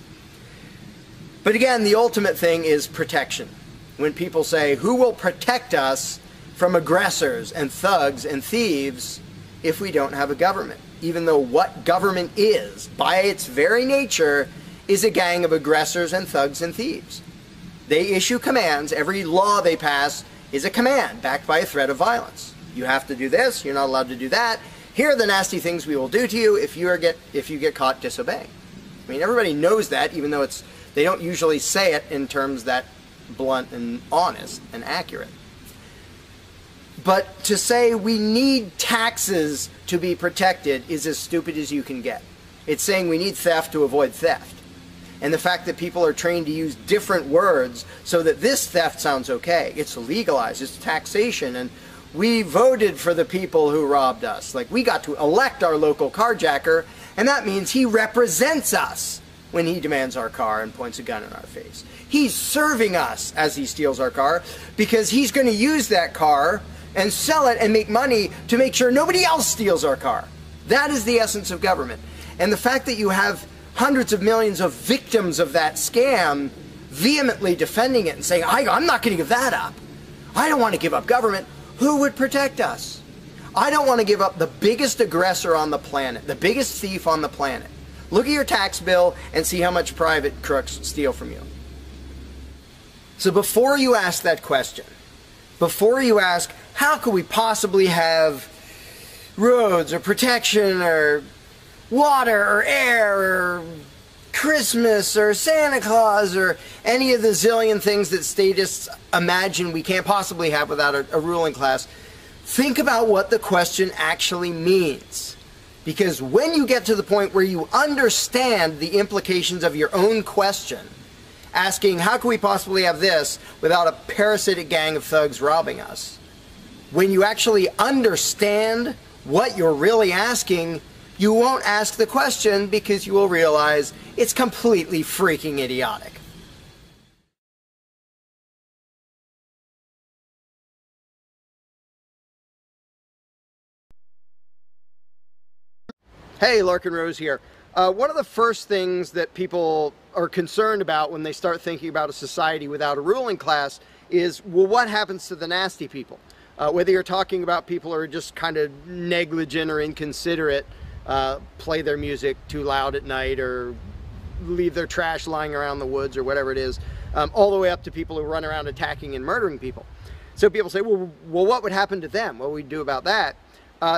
But again, the ultimate thing is protection. When people say, who will protect us from aggressors and thugs and thieves if we don't have a government? Even though what government is, by its very nature, is a gang of aggressors and thugs and thieves. They issue commands. Every law they pass is a command backed by a threat of violence. You have to do this. You're not allowed to do that. Here are the nasty things we will do to you if you get caught disobeying. I mean, everybody knows that, even though they don't usually say it in terms that blunt and honest and accurate. But to say we need taxes to be protected is as stupid as you can get. It's saying we need theft to avoid theft. And the fact that people are trained to use different words so that this theft sounds okay. It's legalized, it's taxation, and we voted for the people who robbed us. Like, we got to elect our local carjacker, and that means he represents us when he demands our car and points a gun in our face. He's serving us as he steals our car, because he's going to use that car and sell it and make money to make sure nobody else steals our car. That is the essence of government. And the fact that you have hundreds of millions of victims of that scam vehemently defending it and saying, I'm not going to give that up. I don't want to give up government. Who would protect us? I don't want to give up the biggest aggressor on the planet, the biggest thief on the planet. Look at your tax bill and see how much private crooks steal from you. So before you ask that question, before you ask, how could we possibly have roads or protection or water or air or Christmas or Santa Claus or any of the zillion things that statists imagine we can't possibly have without a ruling class, think about what the question actually means. Because when you get to the point where you understand the implications of your own question, asking how can we possibly have this without a parasitic gang of thugs robbing us, when you actually understand what you're really asking, you won't ask the question because you will realize it's completely freaking idiotic. Hey, Larkin Rose here. One of the first things that people are concerned about when they start thinking about a society without a ruling class is, well, what happens to the nasty people? Whether you're talking about people who are just kind of negligent or inconsiderate, play their music too loud at night or leave their trash lying around the woods or whatever it is, all the way up to people who run around attacking and murdering people. So people say, well, what would happen to them? What would we do about that?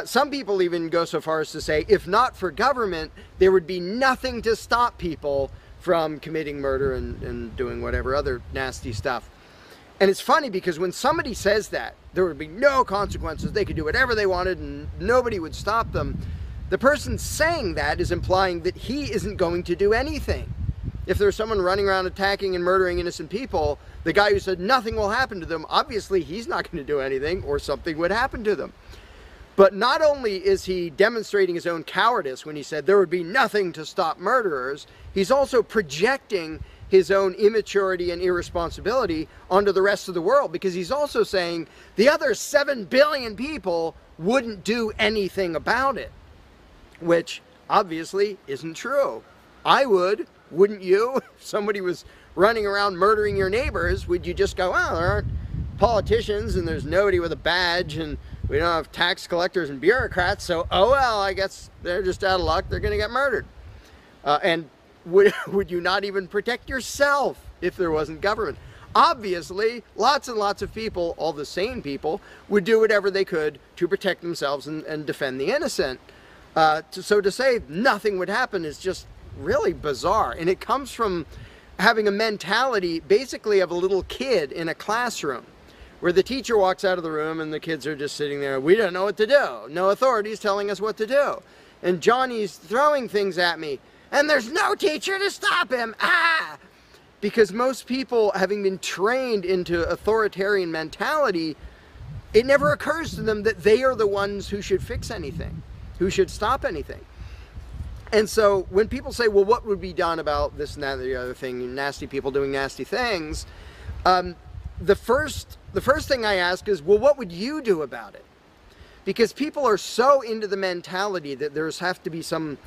Some people even go so far as to say, if not for government, there would be nothing to stop people from committing murder and doing whatever other nasty stuff. And it's funny because when somebody says that, there would be no consequences, they could do whatever they wanted and nobody would stop them, the person saying that is implying that he isn't going to do anything. If there's someone running around attacking and murdering innocent people, the guy who said nothing will happen to them, obviously he's not going to do anything or something would happen to them. But not only is he demonstrating his own cowardice when he said there would be nothing to stop murderers, he's also projecting his own immaturity and irresponsibility onto the rest of the world, because he's also saying the other 7 billion people wouldn't do anything about it, which obviously isn't true. I would, wouldn't you? If somebody was running around murdering your neighbors, would you just go, well, there aren't politicians and there's nobody with a badge and we don't have tax collectors and bureaucrats, so oh well, I guess they're just out of luck, they're going to get murdered. And would you not even protect yourself if there wasn't government? Obviously, lots and lots of people, all the sane people, would do whatever they could to protect themselves and defend the innocent. So to say nothing would happen is just really bizarre. And it comes from having a mentality basically of a little kid in a classroom, where the teacher walks out of the room and the kids are just sitting there. We don't know what to do. No authority's telling us what to do. And Johnny's throwing things at me. And there's no teacher to stop him. Ah! Because most people, having been trained into authoritarian mentality, it never occurs to them that they are the ones who should fix anything, who should stop anything. And so when people say, well, what would be done about this and that and the other thing, nasty people doing nasty things, the first thing I ask is, well, what would you do about it? Because people are so into the mentality that there has to be some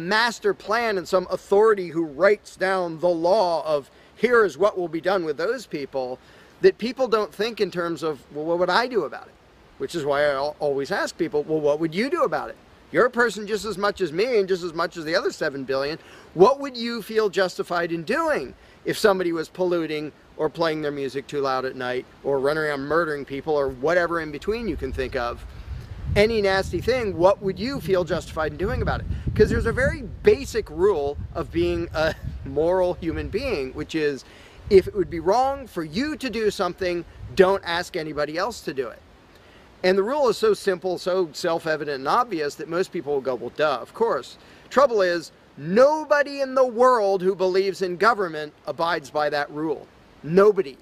master plan and some authority who writes down the law of here is what will be done with those people, that people don't think in terms of, well, what would I do about it? Which is why I always ask people, well, what would you do about it? You're a person just as much as me and just as much as the other 7 billion. What would you feel justified in doing if somebody was polluting or playing their music too loud at night or running around murdering people or whatever in between you can think of? Any nasty thing, what would you feel justified in doing about it? Because there's a very basic rule of being a moral human being, which is if it would be wrong for you to do something, don't ask anybody else to do it. And the rule is so simple, so self-evident and obvious that most people will go, well, duh, of course. Trouble is, nobody in the world who believes in government abides by that rule. Nobody.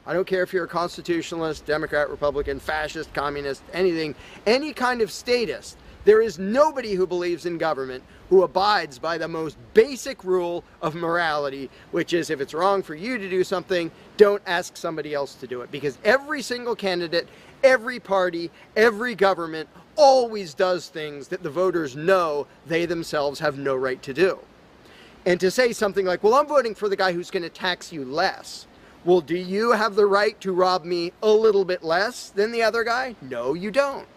I don't care if you're a constitutionalist, Democrat, Republican, fascist, communist, anything, any kind of statist. There is nobody who believes in government who abides by the most basic rule of morality, which is if it's wrong for you to do something, don't ask somebody else to do it. Because every single candidate, every party, every government always does things that the voters know they themselves have no right to do. And to say something like, well, I'm voting for the guy who's going to tax you less. Well, do you have the right to rob me a little bit less than the other guy? No, you don't.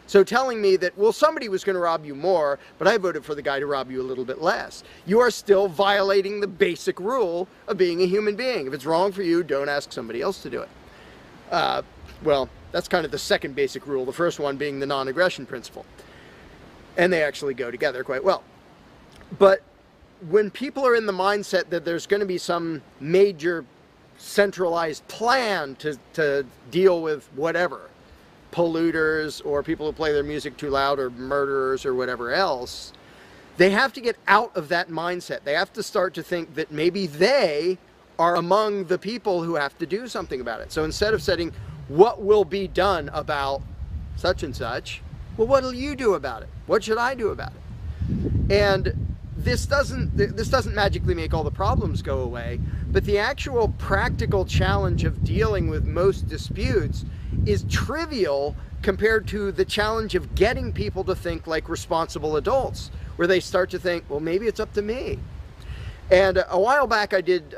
So telling me that, well, somebody was going to rob you more, but I voted for the guy to rob you a little bit less, you are still violating the basic rule of being a human being. If it's wrong for you, don't ask somebody else to do it. Well, that's kind of the second basic rule, the first one being the non-aggression principle. And they actually go together quite well. But when people are in the mindset that there's going to be some major centralized plan to deal with whatever, polluters or people who play their music too loud or murderers or whatever else, they have to get out of that mindset. They have to start to think that maybe they are among the people who have to do something about it. So instead of saying, what will be done about such and such, well, what will you do about it? What should I do about it? And this doesn't magically make all the problems go away, but the actual practical challenge of dealing with most disputes is trivial compared to the challenge of getting people to think like responsible adults, where they start to think, well, maybe it's up to me. And a while back I did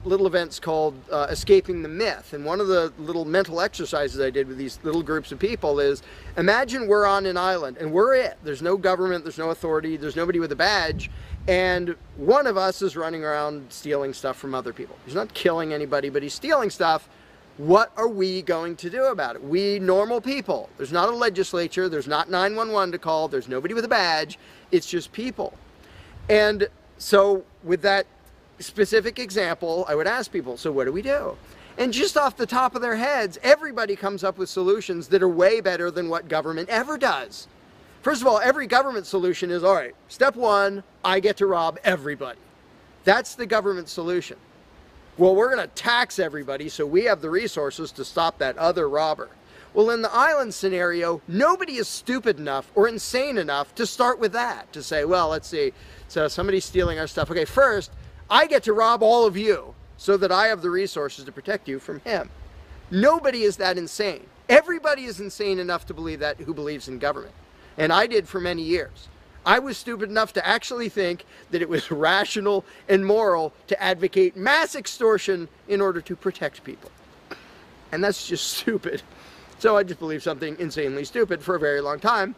little events called Escaping the Myth, and one of the little mental exercises I did with these little groups of people is, imagine we're on an island and we're it. There's no government, there's no authority, there's nobody with a badge, and one of us is running around stealing stuff from other people. He's not killing anybody, but he's stealing stuff. What are we going to do about it? We normal people. There's not a legislature, there's not 911 to call, there's nobody with a badge, it's just people. And so with that specific example, I would ask people, so what do we do? And just off the top of their heads, everybody comes up with solutions that are way better than what government ever does. First of all, every government solution is, all right, step one, I get to rob everybody. That's the government solution. Well, we're going to tax everybody so we have the resources to stop that other robber. Well, in the island scenario, nobody is stupid enough or insane enough to start with that, to say, well, let's see, so somebody's stealing our stuff. Okay, first, I get to rob all of you so that I have the resources to protect you from him. Nobody is that insane. Everybody is insane enough to believe that who believes in government. And I did for many years. I was stupid enough to actually think that it was rational and moral to advocate mass extortion in order to protect people. And that's just stupid. So I just believed something insanely stupid for a very long time.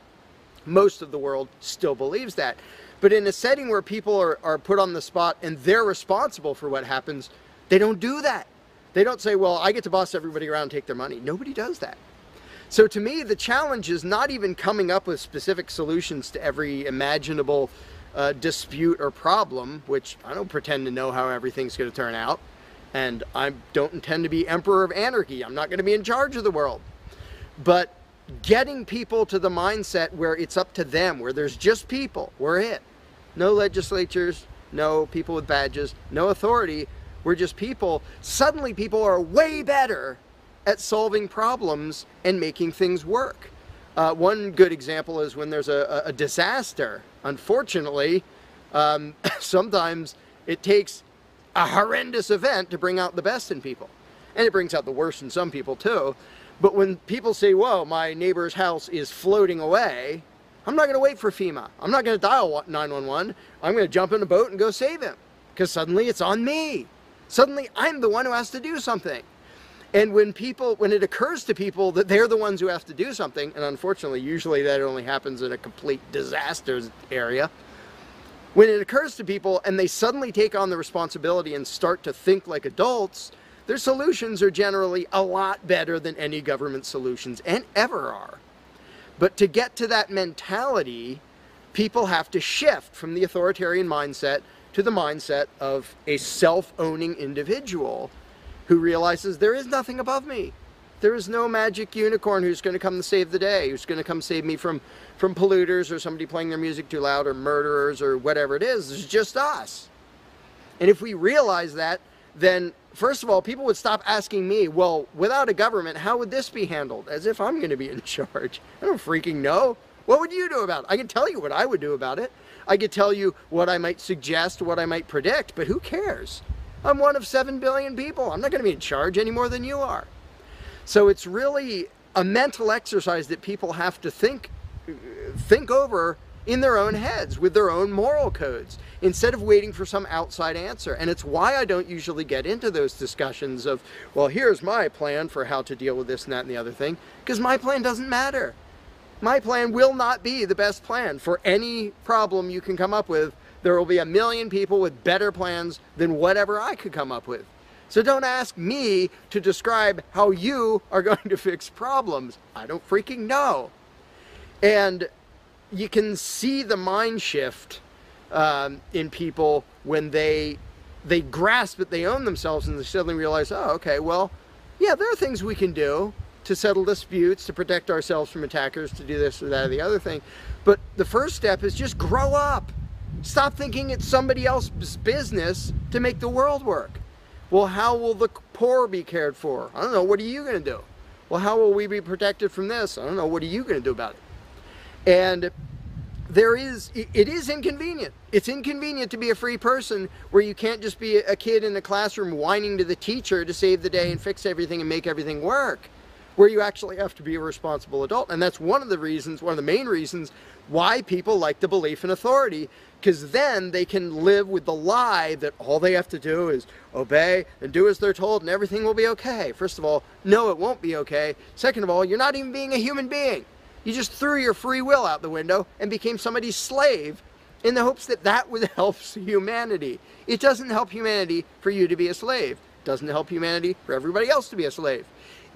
Most of the world still believes that. But in a setting where people are put on the spot and they're responsible for what happens, they don't do that. They don't say, well, I get to boss everybody around and take their money. Nobody does that. So to me, the challenge is not even coming up with specific solutions to every imaginable dispute or problem, which I don't pretend to know how everything's going to turn out. And I don't intend to be emperor of anarchy. I'm not going to be in charge of the world. But getting people to the mindset where it's up to them, where there's just people, we're it. No legislatures, no people with badges, no authority, we're just people. Suddenly people are way better at solving problems and making things work. One good example is when there's a disaster. Unfortunately, sometimes it takes a horrendous event to bring out the best in people. And it brings out the worst in some people too. But when people say, whoa, my neighbor's house is floating away, I'm not going to wait for FEMA. I'm not going to dial 911. I'm going to jump in a boat and go save him. Because suddenly it's on me. Suddenly I'm the one who has to do something. And when it occurs to people that they're the ones who have to do something, and unfortunately usually that only happens in a complete disaster area, when it occurs to people and they suddenly take on the responsibility and start to think like adults, their solutions are generally a lot better than any government solutions and ever are. But to get to that mentality, people have to shift from the authoritarian mindset to the mindset of a self-owning individual who realizes there is nothing above me. There is no magic unicorn who's going to come to save the day, who's going to come save me from polluters or somebody playing their music too loud or murderers or whatever it is. It's just us. And if we realize that, then first of all, people would stop asking me, well, without a government, how would this be handled? As if I'm going to be in charge. I don't freaking know. What would you do about it? I can tell you what I would do about it. I could tell you what I might suggest, what I might predict, but who cares? I'm one of 7 billion people. I'm not going to be in charge any more than you are. So it's really a mental exercise that people have to think over in their own heads with their own moral codes instead of waiting for some outside answer. And it's why I don't usually get into those discussions of, well, here's my plan for how to deal with this and that and the other thing, because my plan doesn't matter. My plan will not be the best plan for any problem you can come up with. There will be a million people with better plans than whatever I could come up with. So don't ask me to describe how you are going to fix problems. I don't freaking know. And you can see the mind shift in people when they grasp that they own themselves and they suddenly realize, oh, okay, well, yeah, there are things we can do to settle disputes, to protect ourselves from attackers, to do this or that or the other thing. But the first step is just grow up. Stop thinking it's somebody else's business to make the world work. Well, how will the poor be cared for? I don't know. What are you going to do? Well, how will we be protected from this? I don't know. What are you going to do about it? And it is inconvenient. It's inconvenient to be a free person where you can't just be a kid in a classroom whining to the teacher to save the day and fix everything and make everything work, where you actually have to be a responsible adult. And that's one of the main reasons why people like the belief in authority, because then they can live with the lie that all they have to do is obey and do as they're told and everything will be okay. First of all, no, it won't be okay. Second of all, you're not even being a human being. You just threw your free will out the window and became somebody's slave in the hopes that that would help humanity. It doesn't help humanity for you to be a slave. It doesn't help humanity for everybody else to be a slave.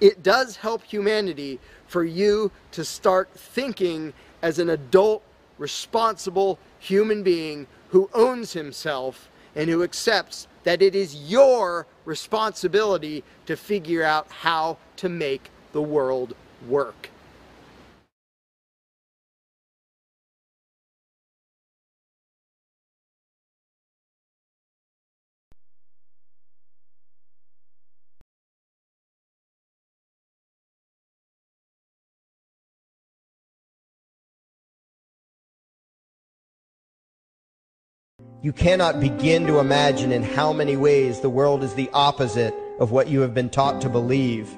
It does help humanity for you to start thinking as an adult, responsible human being who owns himself and who accepts that it is your responsibility to figure out how to make the world work. You cannot begin to imagine in how many ways the world is the opposite of what you have been taught to believe.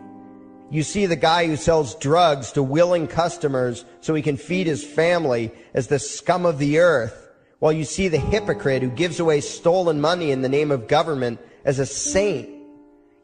You see the guy who sells drugs to willing customers so he can feed his family as the scum of the earth, while you see the hypocrite who gives away stolen money in the name of government as a saint.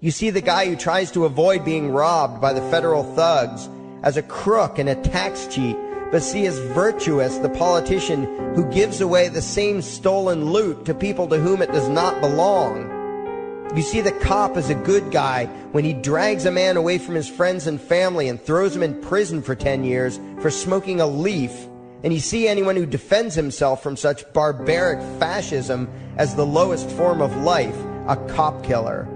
You see the guy who tries to avoid being robbed by the federal thugs as a crook and a tax cheat, but see as virtuous the politician who gives away the same stolen loot to people to whom it does not belong. You see the cop as a good guy when he drags a man away from his friends and family and throws him in prison for 10 years for smoking a leaf. And you see anyone who defends himself from such barbaric fascism as the lowest form of life, a cop killer.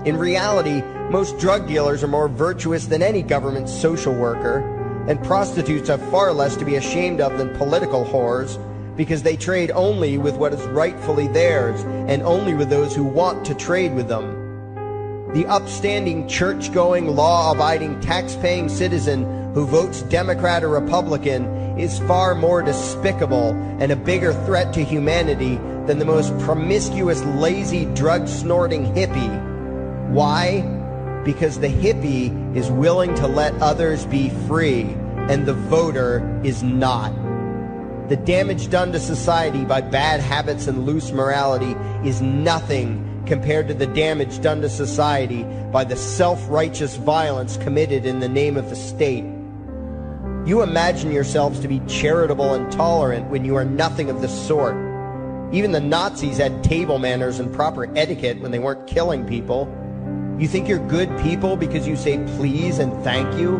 In reality, most drug dealers are more virtuous than any government social worker, and prostitutes have far less to be ashamed of than political whores, because they trade only with what is rightfully theirs, and only with those who want to trade with them. The upstanding, church-going, law-abiding, tax-paying citizen who votes Democrat or Republican is far more despicable and a bigger threat to humanity than the most promiscuous, lazy, drug-snorting hippie. Why? Because the hippie is willing to let others be free, and the voter is not. The damage done to society by bad habits and loose morality is nothing compared to the damage done to society by the self-righteous violence committed in the name of the state. You imagine yourselves to be charitable and tolerant when you are nothing of the sort. Even the Nazis had table manners and proper etiquette when they weren't killing people. You think you're good people because you say please and thank you?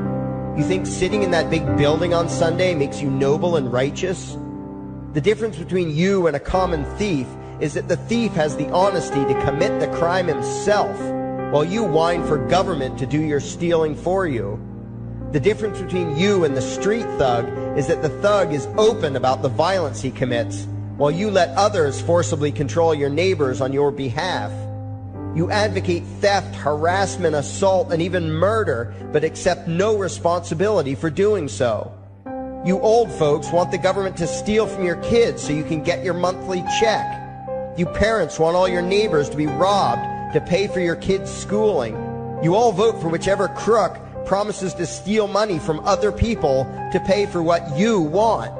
You think sitting in that big building on Sunday makes you noble and righteous? The difference between you and a common thief is that the thief has the honesty to commit the crime himself, while you whine for government to do your stealing for you. The difference between you and the street thug is that the thug is open about the violence he commits, while you let others forcibly control your neighbors on your behalf. You advocate theft, harassment, assault, and even murder, but accept no responsibility for doing so. You old folks want the government to steal from your kids so you can get your monthly check. You parents want all your neighbors to be robbed to pay for your kids' schooling. You all vote for whichever crook promises to steal money from other people to pay for what you want.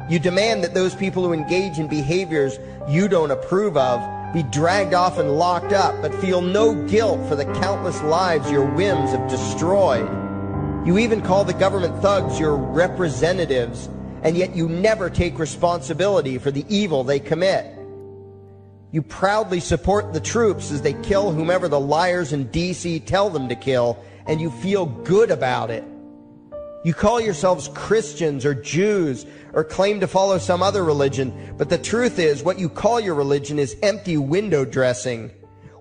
You demand that those people who engage in behaviors you don't approve of be dragged off and locked up, but feel no guilt for the countless lives your whims have destroyed. You even call the government thugs your representatives, and yet you never take responsibility for the evil they commit. You proudly support the troops as they kill whomever the liars in D.C. tell them to kill, and you feel good about it. You call yourselves Christians or Jews or claim to follow some other religion, but the truth is what you call your religion is empty window dressing.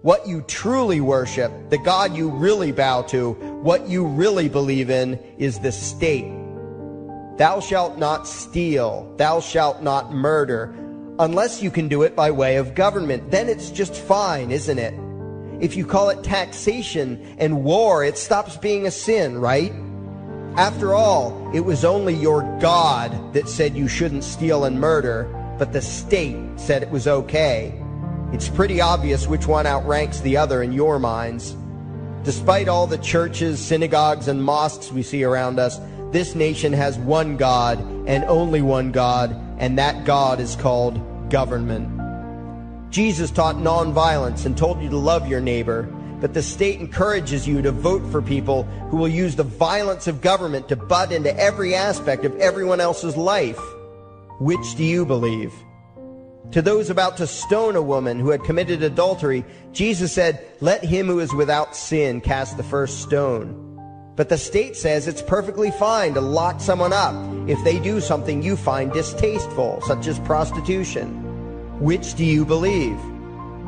What you truly worship, the God you really bow to, what you really believe in is the state. Thou shalt not steal, thou shalt not murder, unless you can do it by way of government. Then it's just fine, isn't it? If you call it taxation and war, it stops being a sin, right? After all, it was only your God that said you shouldn't steal and murder, but the state said it was okay. It's pretty obvious which one outranks the other in your minds. Despite all the churches, synagogues, and mosques we see around us, this nation has one God and only one God, and that God is called government. Jesus taught nonviolence and told you to love your neighbor, but the state encourages you to vote for people who will use the violence of government to butt into every aspect of everyone else's life. Which do you believe? To those about to stone a woman who had committed adultery, Jesus said, "Let him who is without sin cast the first stone." But the state says it's perfectly fine to lock someone up if they do something you find distasteful, such as prostitution. Which do you believe?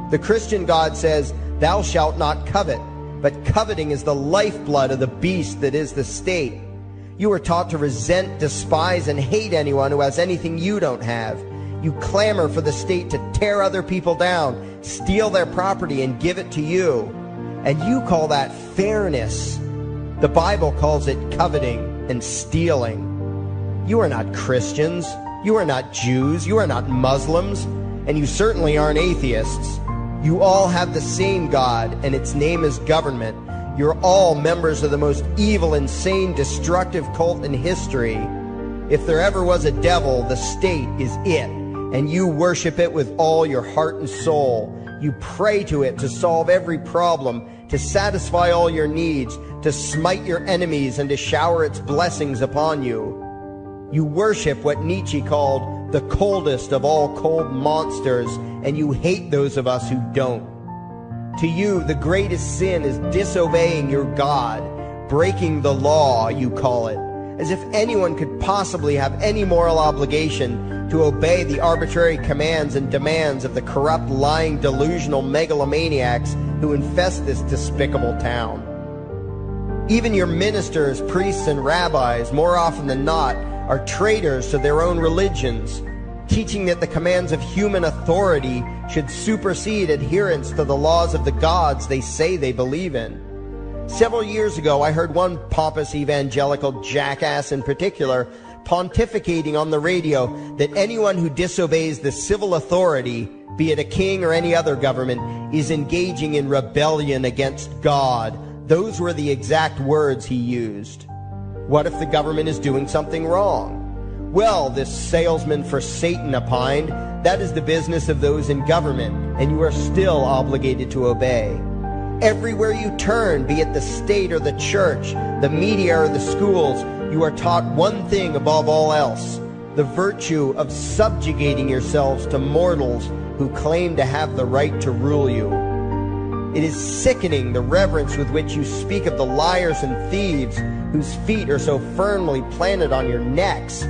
The Christian God says, "Thou shalt not covet," but coveting is the lifeblood of the beast that is the state. You are taught to resent, despise, and hate anyone who has anything you don't have. You clamor for the state to tear other people down, steal their property, and give it to you. And you call that fairness. The Bible calls it coveting and stealing. You are not Christians. You are not Jews. You are not Muslims. And you certainly aren't atheists. You all have the same God, and its name is government. You're all members of the most evil, insane, destructive cult in history. If there ever was a devil, the state is it, and you worship it with all your heart and soul. You pray to it to solve every problem, to satisfy all your needs, to smite your enemies, and to shower its blessings upon you. You worship what Nietzsche called the coldest of all cold monsters, and you hate those of us who don't. To you, the greatest sin is disobeying your God, breaking the law, you call it, as if anyone could possibly have any moral obligation to obey the arbitrary commands and demands of the corrupt, lying, delusional megalomaniacs who infest this despicable town. Even your ministers, priests, and rabbis, more often than not, are traitors to their own religions, teaching that the commands of human authority should supersede adherence to the laws of the gods they say they believe in. Several years ago, I heard one pompous evangelical jackass in particular pontificating on the radio that anyone who disobeys the civil authority, be it a king or any other government, is engaging in rebellion against God. Those were the exact words he used. What if the government is doing something wrong? Well, this salesman for Satan opined, that is the business of those in government, and you are still obligated to obey. Everywhere you turn, be it the state or the church, the media or the schools, you are taught one thing above all else, the virtue of subjugating yourselves to mortals who claim to have the right to rule you. It is sickening the reverence with which you speak of the liars and thieves whose feet are so firmly planted on your necks.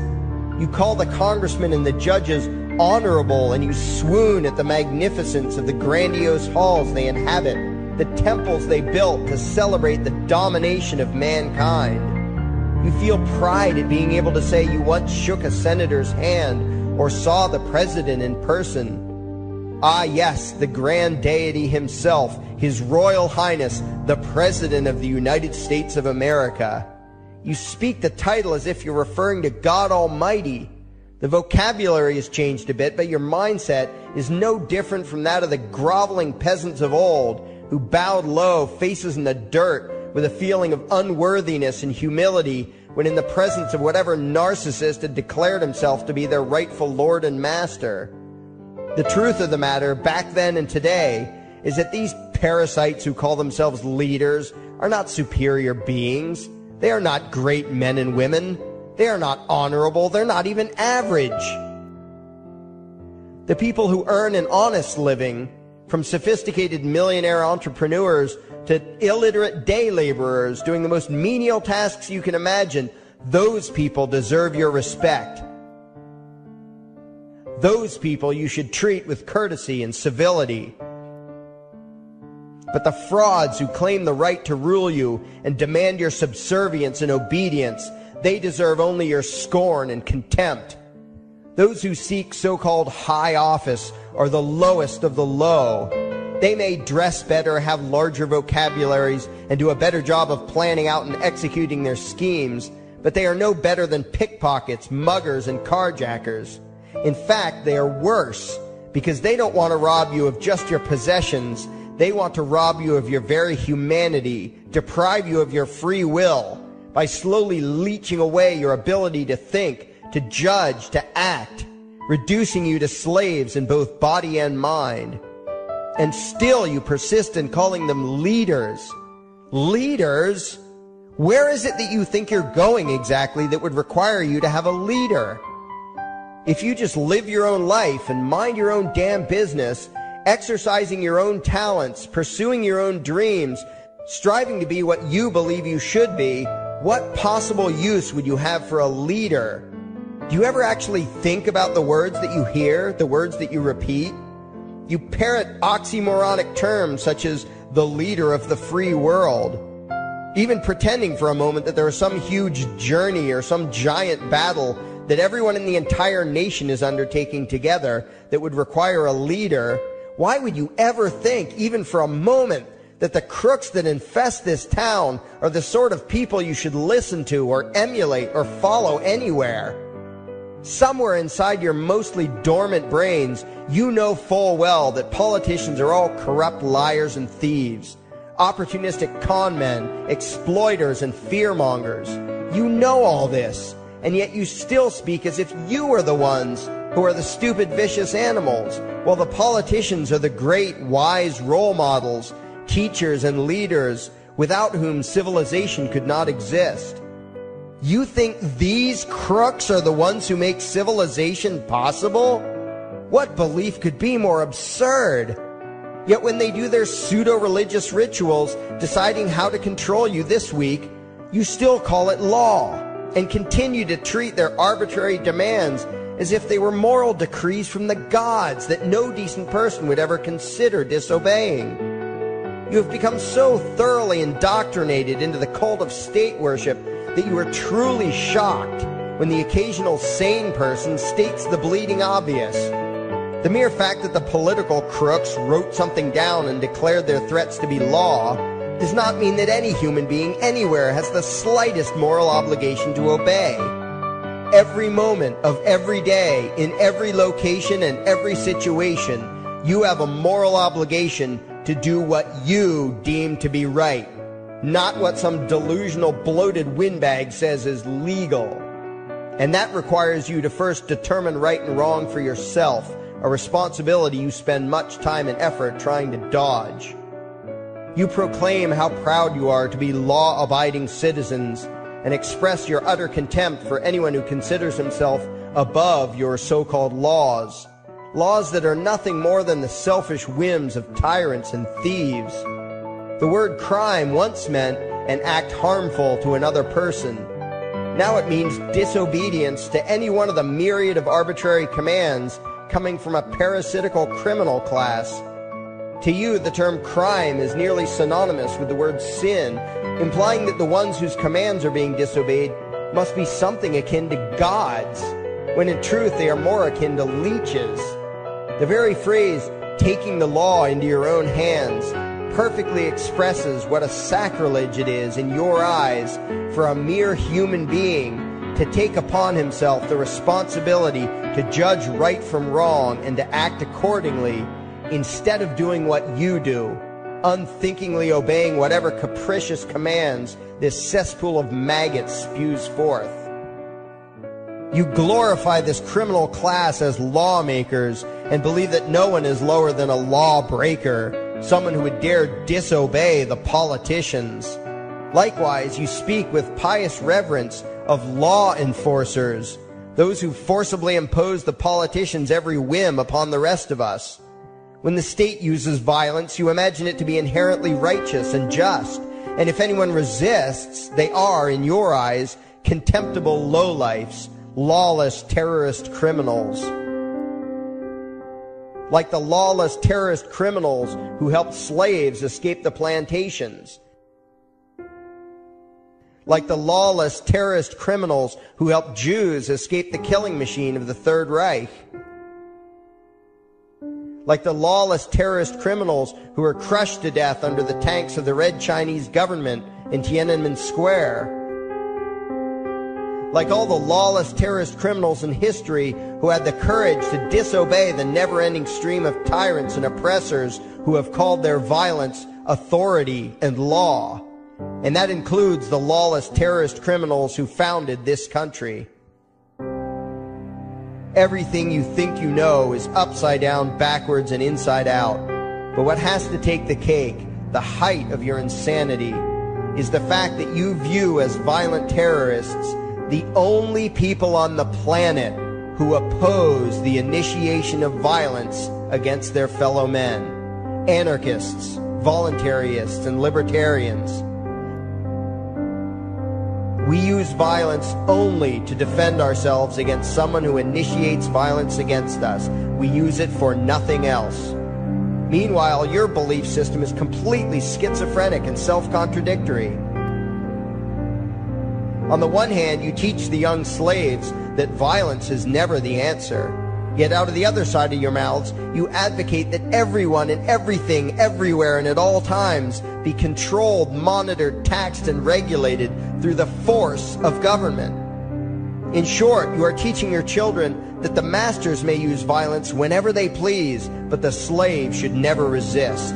You call the congressmen and the judges honorable, and you swoon at the magnificence of the grandiose halls they inhabit, the temples they built to celebrate the domination of mankind. You feel pride at being able to say you once shook a senator's hand or saw the president in person. Ah, yes, the grand deity himself, His Royal Highness, the President of the United States of America. You speak the title as if you're referring to God Almighty. The vocabulary has changed a bit, but your mindset is no different from that of the groveling peasants of old who bowed low, faces in the dirt, with a feeling of unworthiness and humility when in the presence of whatever narcissist had declared himself to be their rightful lord and master. The truth of the matter, back then and today, is that these parasites who call themselves leaders are not superior beings. They are not great men and women. They are not honorable. They're not even average. The people who earn an honest living, from sophisticated millionaire entrepreneurs to illiterate day laborers doing the most menial tasks you can imagine, Those people deserve your respect. Those people you should treat with courtesy and civility. But the frauds who claim the right to rule you and demand your subservience and obedience, they deserve only your scorn and contempt. Those who seek so-called high office are the lowest of the low. They may dress better, have larger vocabularies, and do a better job of planning out and executing their schemes, but they are no better than pickpockets, muggers, and carjackers. In fact, they are worse, because they don't want to rob you of just your possessions. They want to rob you of your very humanity, deprive you of your free will, by slowly leeching away your ability to think, to judge, to act, reducing you to slaves in both body and mind. And still you persist in calling them leaders. Leaders? Where is it that you think you're going exactly that would require you to have a leader? If you just live your own life and mind your own damn business, exercising your own talents, pursuing your own dreams, striving to be what you believe you should be, what possible use would you have for a leader? Do you ever actually think about the words that you hear, the words that you repeat? You parrot oxymoronic terms such as the leader of the free world, even pretending for a moment that there is some huge journey or some giant battle that everyone in the entire nation is undertaking together that would require a leader. Why would you ever think, even for a moment, that the crooks that infest this town are the sort of people you should listen to or emulate or follow anywhere? Somewhere inside your mostly dormant brains, you know full well that politicians are all corrupt liars and thieves, opportunistic con men, exploiters, and fearmongers. You know all this, and yet you still speak as if you are the ones who are the stupid, vicious animals, while the politicians are the great, wise role models, teachers, and leaders without whom civilization could not exist. You think these crooks are the ones who make civilization possible? What belief could be more absurd? Yet when they do their pseudo-religious rituals, deciding how to control you this week, you still call it law, and continue to treat their arbitrary demands as if they were moral decrees from the gods that no decent person would ever consider disobeying. You have become so thoroughly indoctrinated into the cult of state worship that you are truly shocked when the occasional sane person states the bleeding obvious. The mere fact that the political crooks wrote something down and declared their threats to be law does not mean that any human being anywhere has the slightest moral obligation to obey. Every moment of every day, in every location and every situation, you have a moral obligation to do what you deem to be right, not what some delusional bloated windbag says is legal. And that requires you to first determine right and wrong for yourself, a responsibility you spend much time and effort trying to dodge. You proclaim how proud you are to be law-abiding citizens and express your utter contempt for anyone who considers himself above your so-called laws, laws that are nothing more than the selfish whims of tyrants and thieves. The word crime once meant an act harmful to another person. Now it means disobedience to any one of the myriad of arbitrary commands coming from a parasitical criminal class. To you, the term crime is nearly synonymous with the word sin, implying that the ones whose commands are being disobeyed must be something akin to gods, when in truth they are more akin to leeches. The very phrase, taking the law into your own hands, perfectly expresses what a sacrilege it is in your eyes for a mere human being to take upon himself the responsibility to judge right from wrong and to act accordingly, instead of doing what you do, unthinkingly obeying whatever capricious commands this cesspool of maggots spews forth. You glorify this criminal class as lawmakers and believe that no one is lower than a lawbreaker, someone who would dare disobey the politicians. Likewise, you speak with pious reverence of law enforcers, those who forcibly impose the politicians' every whim upon the rest of us. When the state uses violence, you imagine it to be inherently righteous and just, and if anyone resists, they are, in your eyes, contemptible lowlifes, lawless terrorist criminals. Like the lawless terrorist criminals who helped slaves escape the plantations. Like the lawless terrorist criminals who helped Jews escape the killing machine of the Third Reich. Like the lawless terrorist criminals who were crushed to death under the tanks of the Red Chinese government in Tiananmen Square. Like all the lawless terrorist criminals in history who had the courage to disobey the never-ending stream of tyrants and oppressors who have called their violence authority and law. And that includes the lawless terrorist criminals who founded this country. Everything you think you know is upside down, backwards, and inside out. But what has to take the cake, the height of your insanity, is the fact that you view as violent terrorists the only people on the planet who oppose the initiation of violence against their fellow men. Anarchists, voluntarists, and libertarians. We use violence only to defend ourselves against someone who initiates violence against us. We use it for nothing else. Meanwhile, your belief system is completely schizophrenic and self-contradictory. On the one hand, you teach the young slaves that violence is never the answer. Yet out of the other side of your mouths, you advocate that everyone and everything, everywhere and at all times be controlled, monitored, taxed, and regulated through the force of government. In short, you are teaching your children that the masters may use violence whenever they please, but the slave should never resist.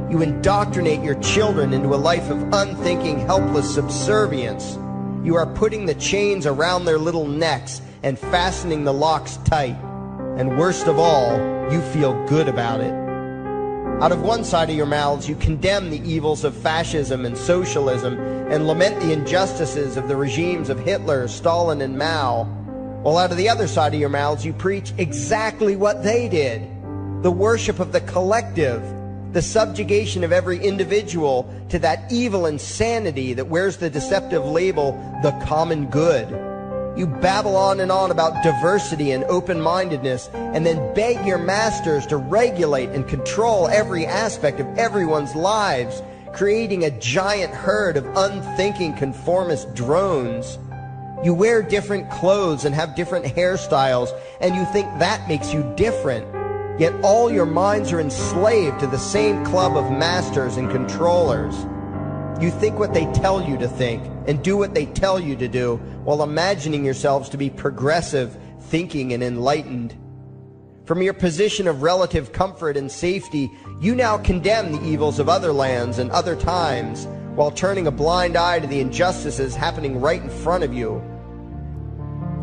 You indoctrinate your children into a life of unthinking, helpless subservience. You are putting the chains around their little necks and fastening the locks tight. And worst of all, you feel good about it. Out of one side of your mouths, you condemn the evils of fascism and socialism and lament the injustices of the regimes of Hitler, Stalin, and Mao. While out of the other side of your mouths, you preach exactly what they did. The worship of the collective, the subjugation of every individual to that evil insanity that wears the deceptive label, the common good. You babble on and on about diversity and open-mindedness, and then beg your masters to regulate and control every aspect of everyone's lives, creating a giant herd of unthinking conformist drones. You wear different clothes and have different hairstyles, and you think that makes you different. Yet all your minds are enslaved to the same club of masters and controllers. You think what they tell you to think, and do what they tell you to do, while imagining yourselves to be progressive, thinking, and enlightened. From your position of relative comfort and safety, you now condemn the evils of other lands and other times, while turning a blind eye to the injustices happening right in front of you.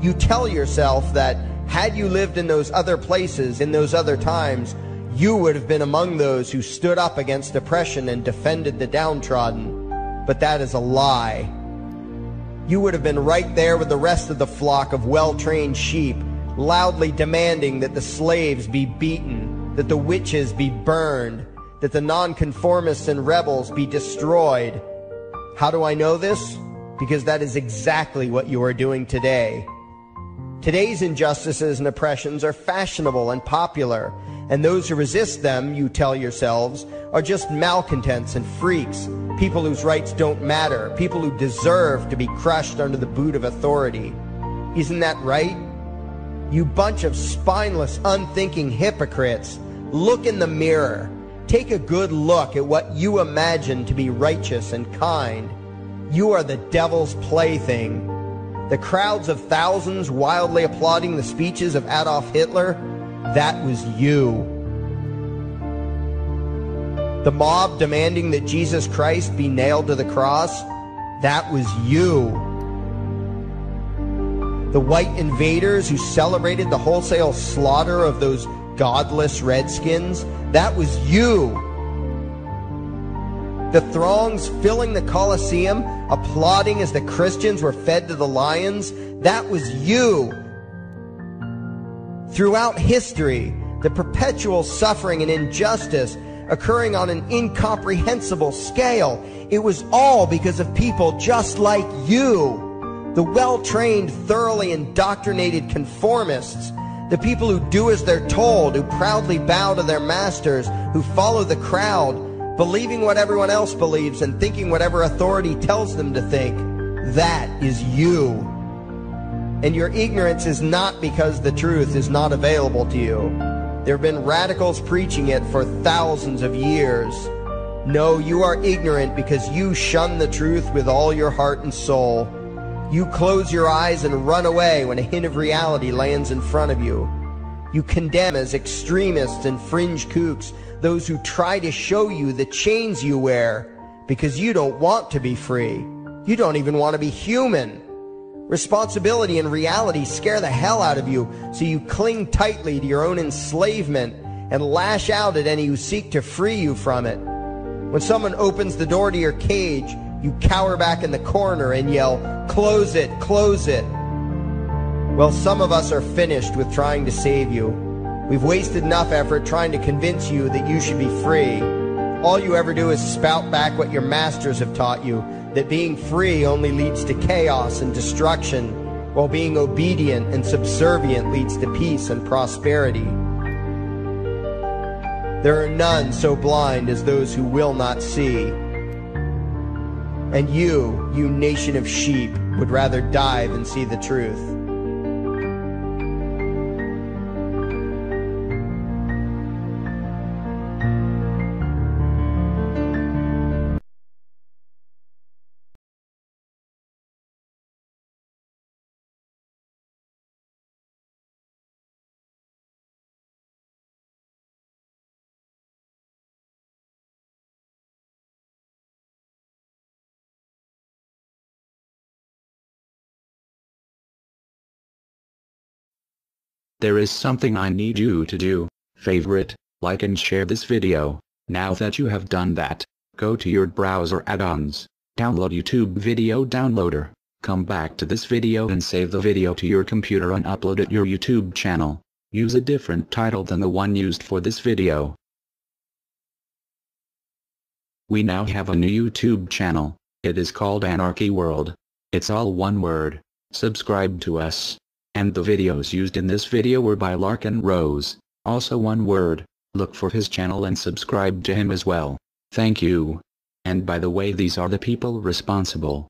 You tell yourself that, had you lived in those other places, in those other times, you would have been among those who stood up against oppression and defended the downtrodden. But that is a lie. You would have been right there with the rest of the flock of well-trained sheep, loudly demanding that the slaves be beaten, that the witches be burned, that the nonconformists and rebels be destroyed. How do I know this? Because that is exactly what you are doing today. Today's injustices and oppressions are fashionable and popular, and those who resist them, you tell yourselves, are just malcontents and freaks, people whose rights don't matter, people who deserve to be crushed under the boot of authority. Isn't that right? You bunch of spineless, unthinking hypocrites, look in the mirror. Take a good look at what you imagine to be righteous and kind. You are the devil's plaything. The crowds of thousands wildly applauding the speeches of Adolf Hitler, that was you. The mob demanding that Jesus Christ be nailed to the cross, that was you. The white invaders who celebrated the wholesale slaughter of those godless redskins, that was you. The throngs filling the Colosseum, applauding as the Christians were fed to the lions, that was you. Throughout history, the perpetual suffering and injustice occurring on an incomprehensible scale, it was all because of people just like you. The well-trained, thoroughly indoctrinated conformists, the people who do as they're told, who proudly bow to their masters, who follow the crowd, believing what everyone else believes and thinking whatever authority tells them to think. That is you. And your ignorance is not because the truth is not available to you. There have been radicals preaching it for thousands of years. No, you are ignorant because you shun the truth with all your heart and soul. You close your eyes and run away when a hint of reality lands in front of you. You condemn as extremists and fringe kooks those who try to show you the chains you wear because you don't want to be free. You don't even want to be human. Responsibility and reality scare the hell out of you, so you cling tightly to your own enslavement and lash out at any who seek to free you from it. When someone opens the door to your cage, you cower back in the corner and yell, "Close it, close it." Well, some of us are finished with trying to save you. We've wasted enough effort trying to convince you that you should be free. All you ever do is spout back what your masters have taught you, that being free only leads to chaos and destruction, while being obedient and subservient leads to peace and prosperity. There are none so blind as those who will not see. And you nation of sheep, would rather die than see the truth. There is something I need you to do. Favorite, like and share this video. Now that you have done that, go to your browser add-ons, download YouTube Video Downloader, come back to this video and save the video to your computer and upload it your YouTube channel. Use a different title than the one used for this video. We now have a new YouTube channel. It is called Anarchy World. It's all one word. Subscribe to us. And the videos used in this video were by Larkin Rose, also one word. Look for his channel and subscribe to him as well. Thank you. And by the way, these are the people responsible.